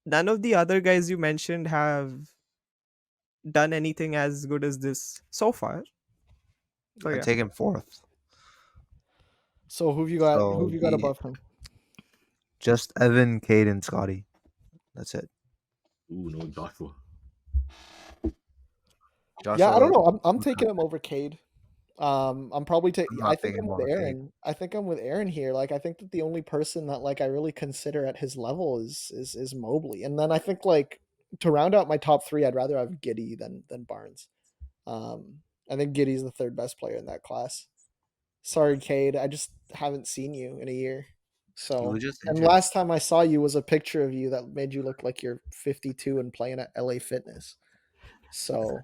none of the other guys you mentioned have done anything as good as this so far. So I yeah, take him fourth. So who So have you got above him? just Evan, Cade, and Scotty. That's it. Ooh, no Joshua. Yeah, I don't Joshua, know. I'm taking him over Cade. I'm probably I'm I not think taking I'm him with over Cade. Aaron. I think I'm with Aaron here. Like I think that the only person that like I really consider at his level is Mobley. And then I think like to round out my top 3, I'd rather have Giddy than Barnes. I think Giddy's the 3rd best player in that class. Sorry, Cade. I just haven't seen you in a year. So, just and injured. last time I saw you was a picture of you that made you look like you're 52 and playing at LA Fitness. So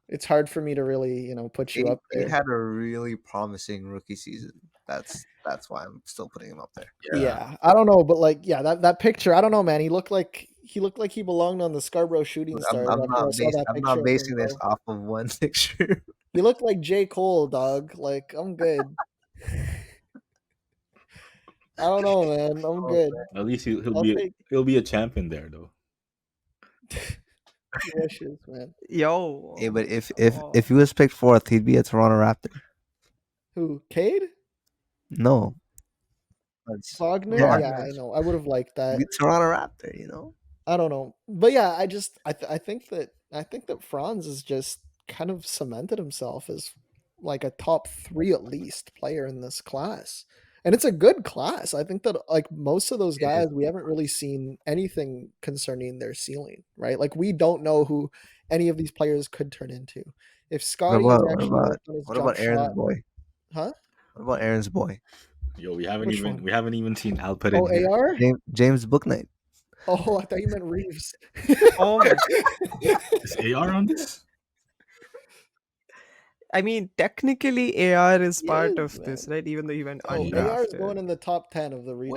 it's hard for me to really, put you Cade up there. had a really promising rookie season. That's why I'm still putting him up there. Yeah, I don't know, but that picture, I don't know, man. He looked like he belonged on the Scarborough Shooting Look, Stars after I saw that I'm picture not of him, basing bro. this off of one picture. He looked like J. Cole, dog. Like, I'm good. I don't know, man. I'm good. At least he'll I'll be take he'll be a champion there though. wishes, man. Yo. Hey, but if Oh. he was picked fourth, he'd be a Toronto Raptor. Who? Cade? No. That's Wagner? Yeah. Yeah, I know. I would have liked that. be Toronto Raptor, you know? I don't know, but yeah, I think that Franz has just kind of cemented himself as like a top 3 at least player in this class, and it's a good class. I think that like most of those It is. guys, we haven't really seen anything concerning their ceiling, right? Like we don't know who any of these players could turn into. If Scotty has actually worked on his jump Aaron's shot, boy? huh? What about Aaron's boy? Yo, Which one? we haven't even seen Alpert Oh, in here. AR? James Booknight. Oh, I thought you meant Reeves. Oh my. Is AR on this? I mean, technically AR is He part is, of this, man. right? Even though he went Oh, Yeah. AR is going undrafted. in the top 10 of the redraft.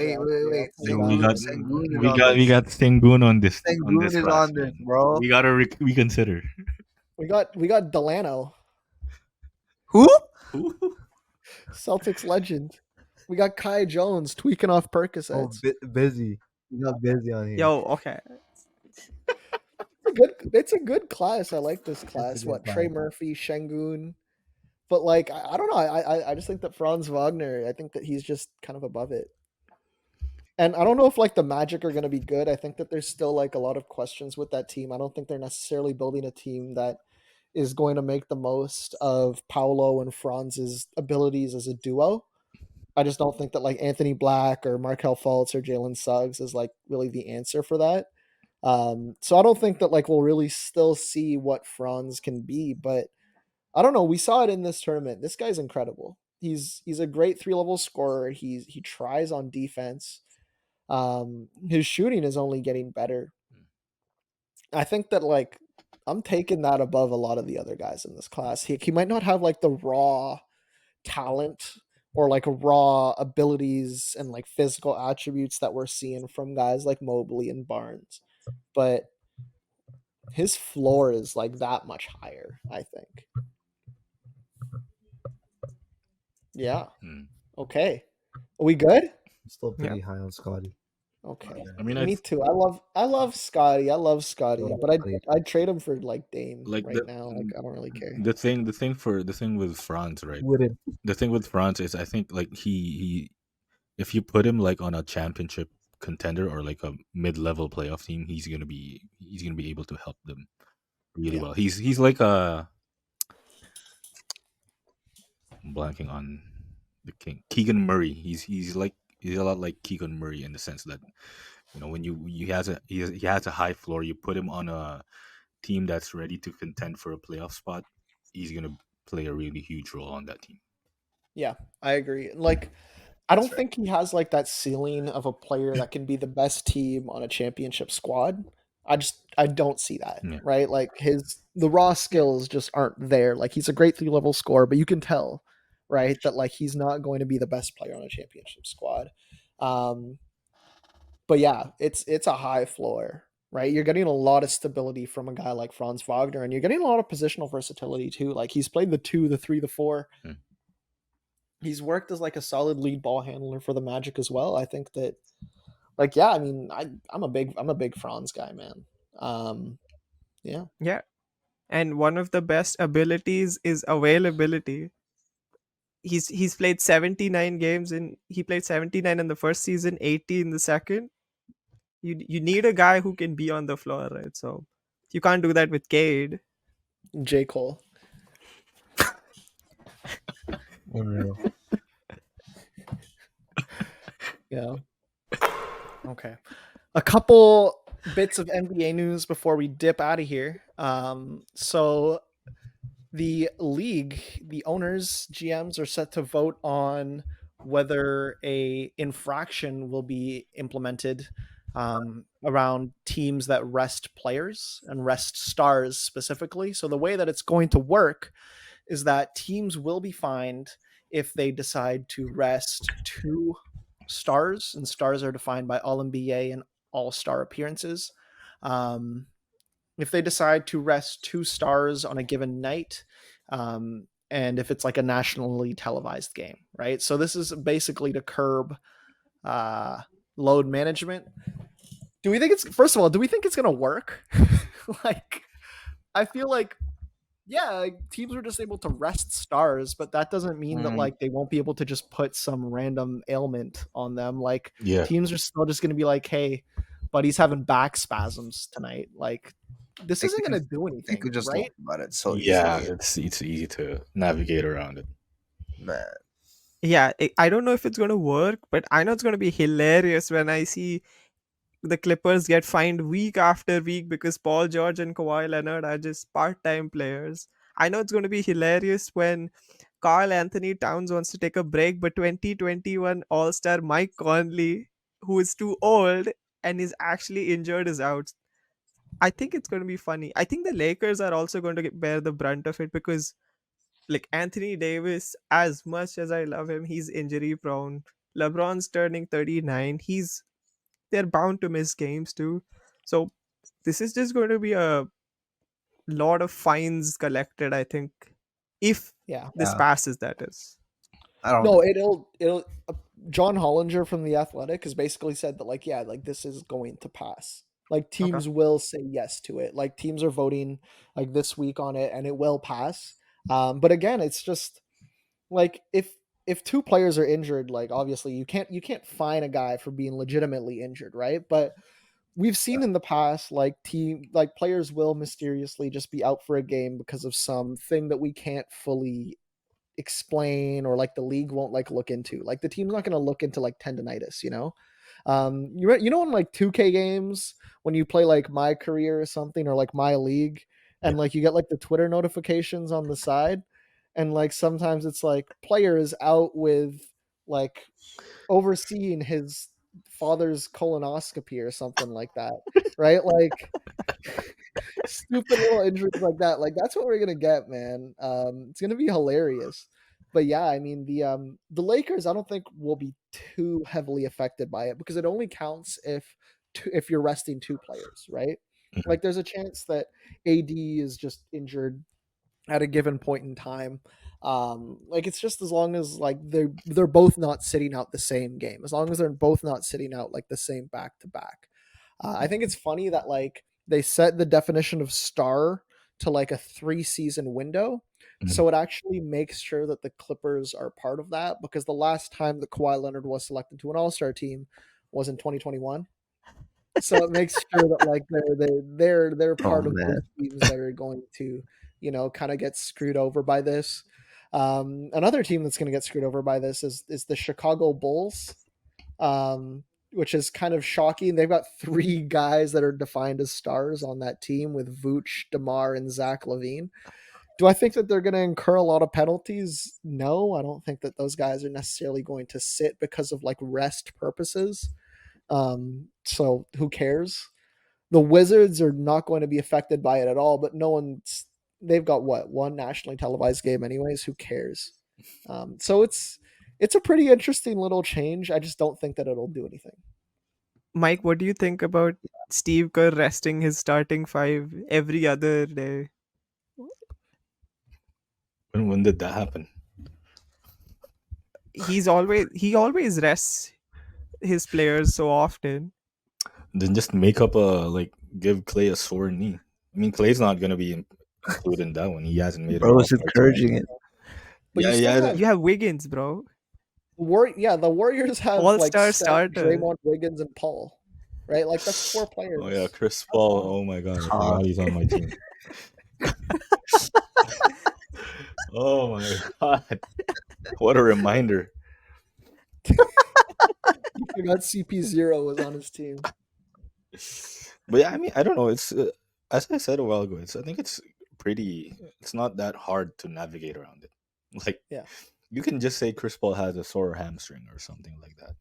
Wait. Then Sengun is on we this. got Sengun on this Sengun is class, on this, man. bro. We gotta reconsider. We got Delano, Who? Celtics legend. We got Kai Jones tweaking off Oh, Percocets. busy. You got busy on here. Yo, okay. It's a good class. I like this class. good What Trey class. Murphy, Şengün, but like I don't know. I just think that Franz Wagner. I think that he's just kind of above it. And I don't know if like the Magic are going to be good. I think that there's still like a lot of questions with that team. I don't think they're necessarily building a team that is going to make the most of Paolo and Franz's abilities as a duo. I just don't think that like Anthony Black or Markel Fultz or Jalen Suggs is like really the answer for that. So I don't think that like we'll really still see what Franz can be, but I don't know. We saw it in this tournament. This guy's incredible. He's a great 3-level scorer. He tries on defense. His shooting is only getting better. I think that like I'm taking that above a lot of the other guys in this class. He might not have like the raw talent or like raw abilities and like physical attributes that we're seeing from guys like Mobley and Barnes, but his floor is like that much higher, I think. Yeah. Okay. Are we good? Still pretty high on Scotty. Okay. I mean, Me too. I love Scotty. I love Scotty, Yeah, but I'd trade him for like Dame like right now. Like I don't really care. the thing with Franz, right? Wouldn't. The thing with Franz is I think like he if you put him like on a championship contender or like a mid-level playoff team, he's gonna be able to help them really well. He's like a I'm blanking on the king Keegan Murray. He's a lot like Keegan Murray in the sense that when he has a high floor. You put him on a team that's ready to contend for a playoff spot, he's gonna play a really huge role on that team. Yeah, I agree. Like I don't think he has like that ceiling of a player that can be the best team on a championship squad. I don't see that, Yeah. right? Like the raw skills just aren't there. Like he's a great 3-level scorer, but you can tell, right, that like he's not going to be the best player on a championship squad. But yeah, it's a high floor, right? You're getting a lot of stability from a guy like Franz Wagner, and you're getting a lot of positional versatility too. Like he's played the 2, the 3, the 4. He's worked as like a solid lead ball handler for the Magic as well. I think that, like, yeah, I mean, I'm a big Franz guy, man. Yeah. Yeah. And one of the best abilities is availability. He's played 79 games and he played 79 in the first season, 80 in the second. You need a guy who can be on the floor, right? So you can't do that with Cade. J. Cole. Unreal. Yeah. Okay. A couple bits of NBA news before we dip out of here. So the league, the owners, GMs are set to vote on whether a infraction will be implemented around teams that rest players and rest stars specifically. So the way that it's going to work is that teams will be fined if they decide to rest two stars, and stars are defined by all NBA and all star appearances. Um, if they decide to rest two stars on a given night, and if it's like a nationally televised game, right? So this is basically to curb uh, load management. Do we think it's, first of all, do we think it's going to work? Like, I feel like, yeah, like, teams are just able to rest stars, but that doesn't mean that like they won't be able to just put some random ailment on them. Like, Yeah, teams are still just going to be like, hey, buddy's having back spasms tonight. Like, this They isn't could going to just, do they anything, could just lie right? about it so yeah, easily. it's easy to navigate around it. Man, Yeah, I don't know if it's going to work, but I know it's going to be hilarious when I see the Clippers get fined week after week because Paul George and Kawhi Leonard are just part-time players. I know it's going to be hilarious when Carl Anthony Towns wants to take a break, but 2021 All-Star Mike Conley, who is too old and is actually injured, is out. I think it's going to be funny. I think the Lakers are also going to bear the brunt of it because, like, Anthony Davis, as much as I love him, he's injury prone. LeBron's turning 39. They're bound to miss games too. So this is just going to be a lot of fines collected, I think, if Yeah. this yeah, passes, that is. I don't. No, it'll John Hollinger from The Athletic has basically said that, like, yeah, like, this is going to pass. Like, Okay. teams will say yes to it. Like, teams are voting like this week on it, and it will pass. But again, it's just like, if two players are injured, like, obviously you can't fine a guy for being legitimately injured, right? But we've seen in the past, like players will mysteriously just be out for a game because of something that we can't fully explain, or like the league won't like look into. Like, the team's not going to look into like tendonitis, you know. You know, in like 2K games, when you play like My Career or something, or like My League, Yeah. and like you get like the Twitter notifications on the side, and like sometimes it's like players out with like overseeing his father's colonoscopy or something like that, right? Like, stupid little injuries like that. Like, that's what we're gonna get, man. It's gonna be hilarious. But yeah, I mean, the Lakers, I don't think will be too heavily affected by it, because it only counts if you're resting two players, right? Mhm. Like, there's a chance that AD is just injured at a given point in time. Like, it's just as long as like they're both not sitting out the same game, as long as they're both not sitting out like the same back to back. I think it's funny that like they set the definition of star to like a 3-season window, Mhm. so it actually makes sure that the Clippers are part of that, because the last time that Kawhi Leonard was selected to an All Star team was in 2021. So it makes sure that like they're Oh part of those man, teams that are going to, you know, kind of get screwed over by this. Another team that's going to get screwed over by this is the Chicago Bulls, which is kind of shocking. They've got three guys that are defined as stars on that team, with Vooch, DeMar, and Zach Levine. Do I think that they're going to incur a lot of penalties? No, I don't think that those guys are necessarily going to sit because of like rest purposes. So who cares? The Wizards are not going to be affected by it at all, but no one's, they've got what, one nationally televised game anyways, who cares? So it's a pretty interesting little change. I just don't think that it'll do anything. Mike, what do you think about Steve Kerr resting his starting five every other day? When did that happen? He always rests his players so often. Then just make up give Clay a sore knee. I mean, Clay's not gonna be included in that one. He hasn't made a bro is roster yet. encouraging it. But Yeah, you still yeah. have You have Wiggins, bro. the Warriors have like All-star Steph, starter. Draymond, Wiggins, and Paul, right? Like, that's four Oh yeah, players. Chris That's Paul. fine. Oh my god, I Uh, forgot he's on my team. Oh my god, what a reminder. You forgot CP0 was on his team. But yeah, I mean, I don't know. It's as I said a while ago. I think it's pretty. It's not that hard to navigate around it. Like, Yeah. You can just say Chris Paul has a sore hamstring or something like that.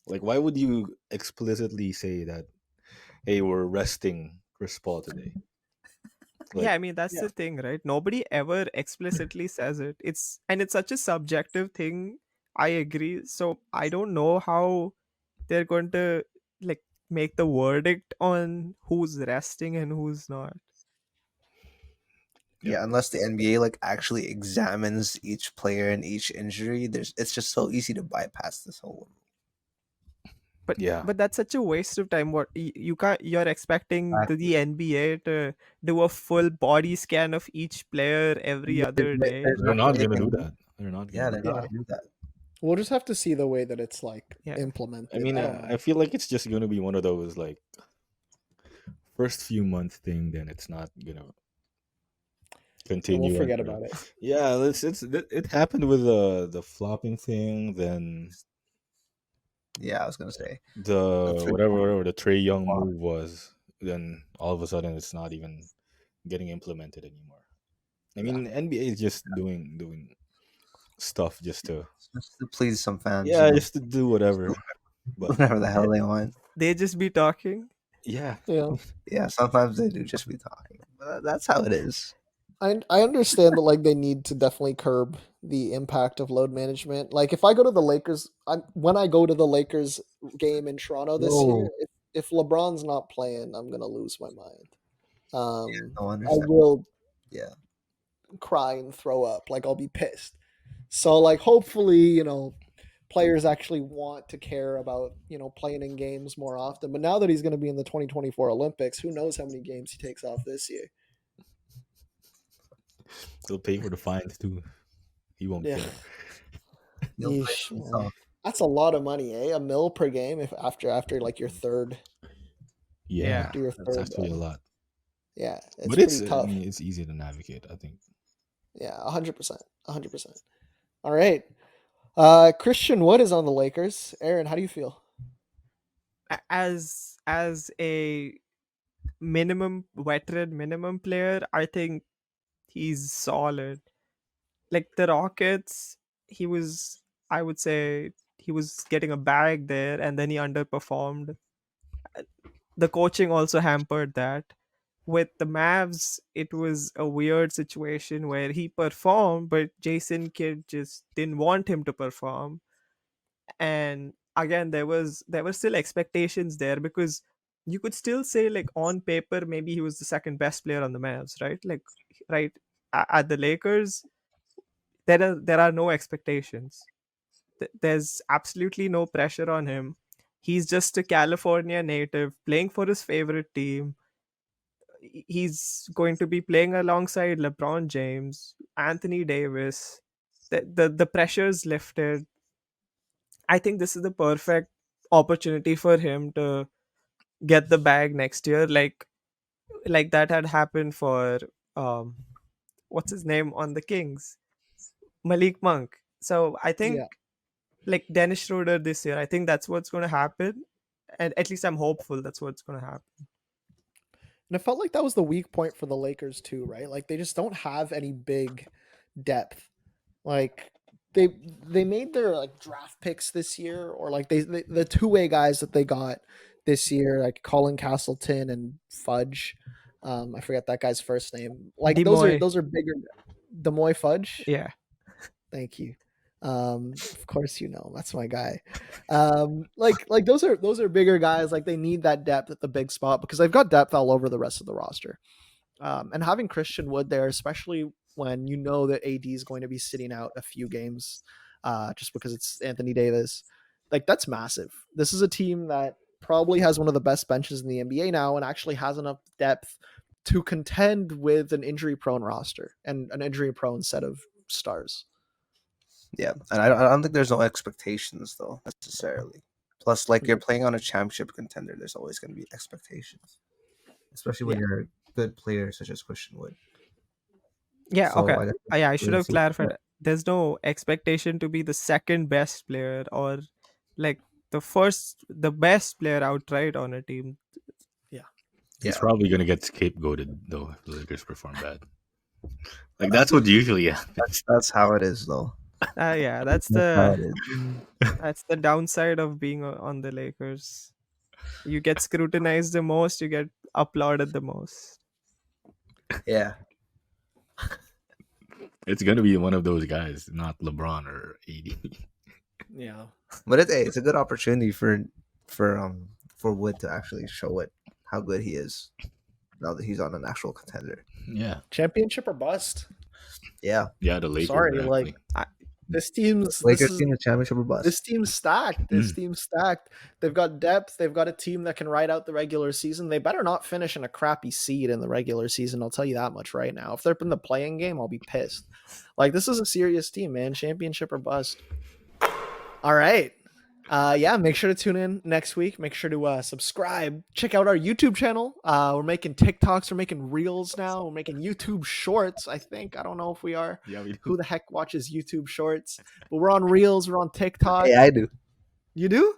Like, why would you explicitly say that? Hey, we're resting Chris Paul today. Yeah, Like, I mean that's Yeah. the thing, right? Nobody ever explicitly says it. It's such a subjective thing. I agree. So I don't know how they're going to like make the verdict on who's resting and who's not. yep. Yeah, unless the NBA like actually examines each player and each injury, it's just so easy to bypass this whole. But Yeah. but that's such a waste of time. What you can't, you're expecting the NBA to do a full body scan of each player every other day. There's They're nothing not they gonna can do do. that. They're not Yeah, gonna they're do not that. Yeah. gonna do that. We'll just have to see the way that it's like Yeah. I implemented. mean, I don't know. I feel like it's just gonna be one of those like first few months thing. Then it's not gonna Yeah, we'll continue. forget And about it. yeah, it happened with the flopping thing. Then Yeah, I was gonna say the the three whatever the Trey Young flop. move was. Then all of a sudden, it's not even getting implemented anymore. I Yeah. mean, NBA is just doing stuff Just to please some fans, just to do whatever. But whatever the hell they want. They just be talking. yeah, Yeah. Yeah, sometimes they do just be talking. But that's how it is. I understand that like they need to definitely curb the impact of load management. Like if I go to the Lakers, when I go to the Lakers game in Toronto this year, Whoa, if LeBron's not playing, I'm gonna lose my mind. no I understand. will Yeah, cry and throw up. Like I'll be pissed. So like hopefully, players actually want to care about, playing in games more often. But now that he's going to be in the 2024 Olympics, who knows how many games he takes off this year. he'll pay for the fines too. He won't Yeah. care. he'll play Yeesh, man. himself. That's a lot of money, eh? A mil per game if after like your third Yeah, after your that's third actually a lot. yeah, it's But it's pretty I tough. mean it's easy to navigate. I think. Yeah, 100%. 100%. All right. Christian Wood is on the Lakers. Aaron, how do you feel? As a minimum player, I think he's solid. Like the Rockets, he was, I would say, he was getting a bag there, and then he underperformed. The coaching also hampered that. With the Mavs, it was a weird situation where he performed, but Jason Kidd just didn't want him to perform. And again, there were still expectations there, because you could still say, like, on paper maybe he was the second best player on the Mavs, right? Like, right, at the Lakers, there are no expectations. There's absolutely no pressure on him. He's just a California native playing for his favorite team. He's going to be playing alongside LeBron James, Anthony Davis. The pressure's lifted. I think this is the perfect opportunity for him to get the bag next year, like that had happened for um what's his name on the Kings, Malik Monk. So I think, Yeah. like Dennis Schroder this year, I think that's what's going to happen, and at least I'm hopeful that's what's going to happen. And it felt like that was the weak point for the Lakers too, right? Like they just don't have any big depth. Like they they made their like draft picks this year, or like the two-way guys that they got this year, like Colin Castleton and Fudge. I forget that guy's first name. Like Demoy, those are bigger. Demoy Fudge. yeah, Thank you. Of course that's my guy. Like those are bigger guys. Like they need that depth at the big spot because they've got depth all over the rest of the roster. And having Christian Wood there, especially when you know that AD is going to be sitting out a few games, just because it's Anthony Davis, like that's massive. This is a team that probably has one of the best benches in the NBA now, and actually has enough depth to contend with an injury-prone roster and an injury-prone set of stars. Yeah, and I don't think there's no expectations though necessarily. Plus, like you're Mhm. playing on a championship contender, there's always going to be expectations, especially when Yeah. you're a good player such as Christian Wood. yeah. So Okay, I guess yeah, I should we'll have see. clarified. There's no expectation to be the second best player, or like the best player outright on a team. Yeah. He's Yeah, probably gonna get scapegoated though if the Lakers perform bad. Like that's what usually happens. that's how it is though. Yeah, That's how it is. that's the downside of being on the Lakers. You get scrutinized the most, you get applauded the most. Yeah. It's gonna be one of those guys, not LeBron or AD. Yeah. But it's a good opportunity for Wood to actually show it how good he is now that he's on an actual contender. Yeah, Championship or bust. Yeah. yeah. The Lakers. Sorry, are like actually- this team's Lakers team the championship or bust. this team's stacked. This team's stacked. They've got depth. They've got a team that can ride out the regular season. They better not finish in a crappy seed in the regular season. I'll tell you that much right now. If they're in the playing game, I'll be pissed. Like, this is a serious team, man. Championship or bust. All right. Yeah, make sure to tune in next week. Make sure to subscribe. Check out our YouTube channel. We're making TikToks. We're making Reels now. We're making YouTube Shorts, I think. I don't know if we are. Yeah, we do. Who the heck watches YouTube Shorts? But we're on Reels. We're on TikTok. Hey, I do. You do?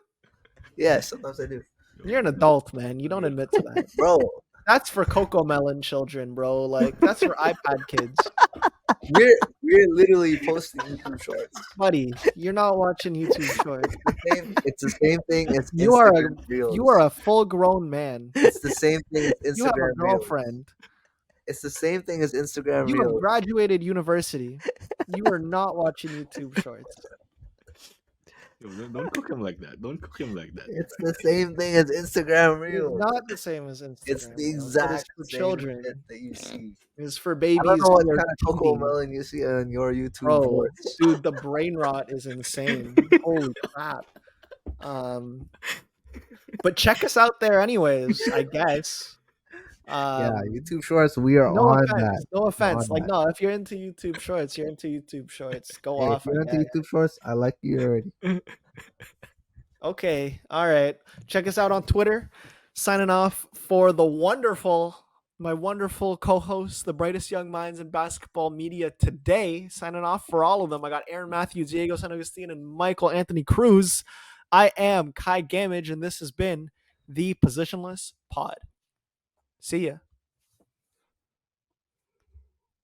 Yeah, sometimes I do. You're an adult, man. You don't admit to that. Bro, That's for Coco Melon children, bro. Like, that's for iPad kids. we're literally posting YouTube shorts. Buddy, you're not watching YouTube Shorts. It's the same thing as You are Instagram Reels. You are a full-grown man. It's the same thing as You have Instagram a girlfriend. Reels. It's the same thing as Instagram You have Reels. graduated university. You are not watching YouTube Shorts. Yo, don't cook him like that. Don't cook him like that. It's the same thing as Instagram It's Reels. not the same as Instagram. It's the bro. It exact is for same children. shit that you see. It's for babies. I don't know what who are kind of Coco teething. Melon you see on your YouTube Bro, shorts. dude, the brain rot is insane. Holy crap. But check us out there anyways, I guess. Yeah, YouTube shorts, we are no on offense, that. no offense. on Like, that. no, if you're into YouTube Shorts, you're into YouTube Shorts. Go Hey, if off. you're I into guess. YouTube shorts, I like you already. Okay, all right. Check us out on Twitter. Signing off for my wonderful co-hosts, the brightest young minds in basketball media today. Signing off for all of them. I got Aaron Matthews, Diego San Agustin, and Michael Anthony Cruz. I am Kai Gamage, and this has been the Positionless Pod. See ya.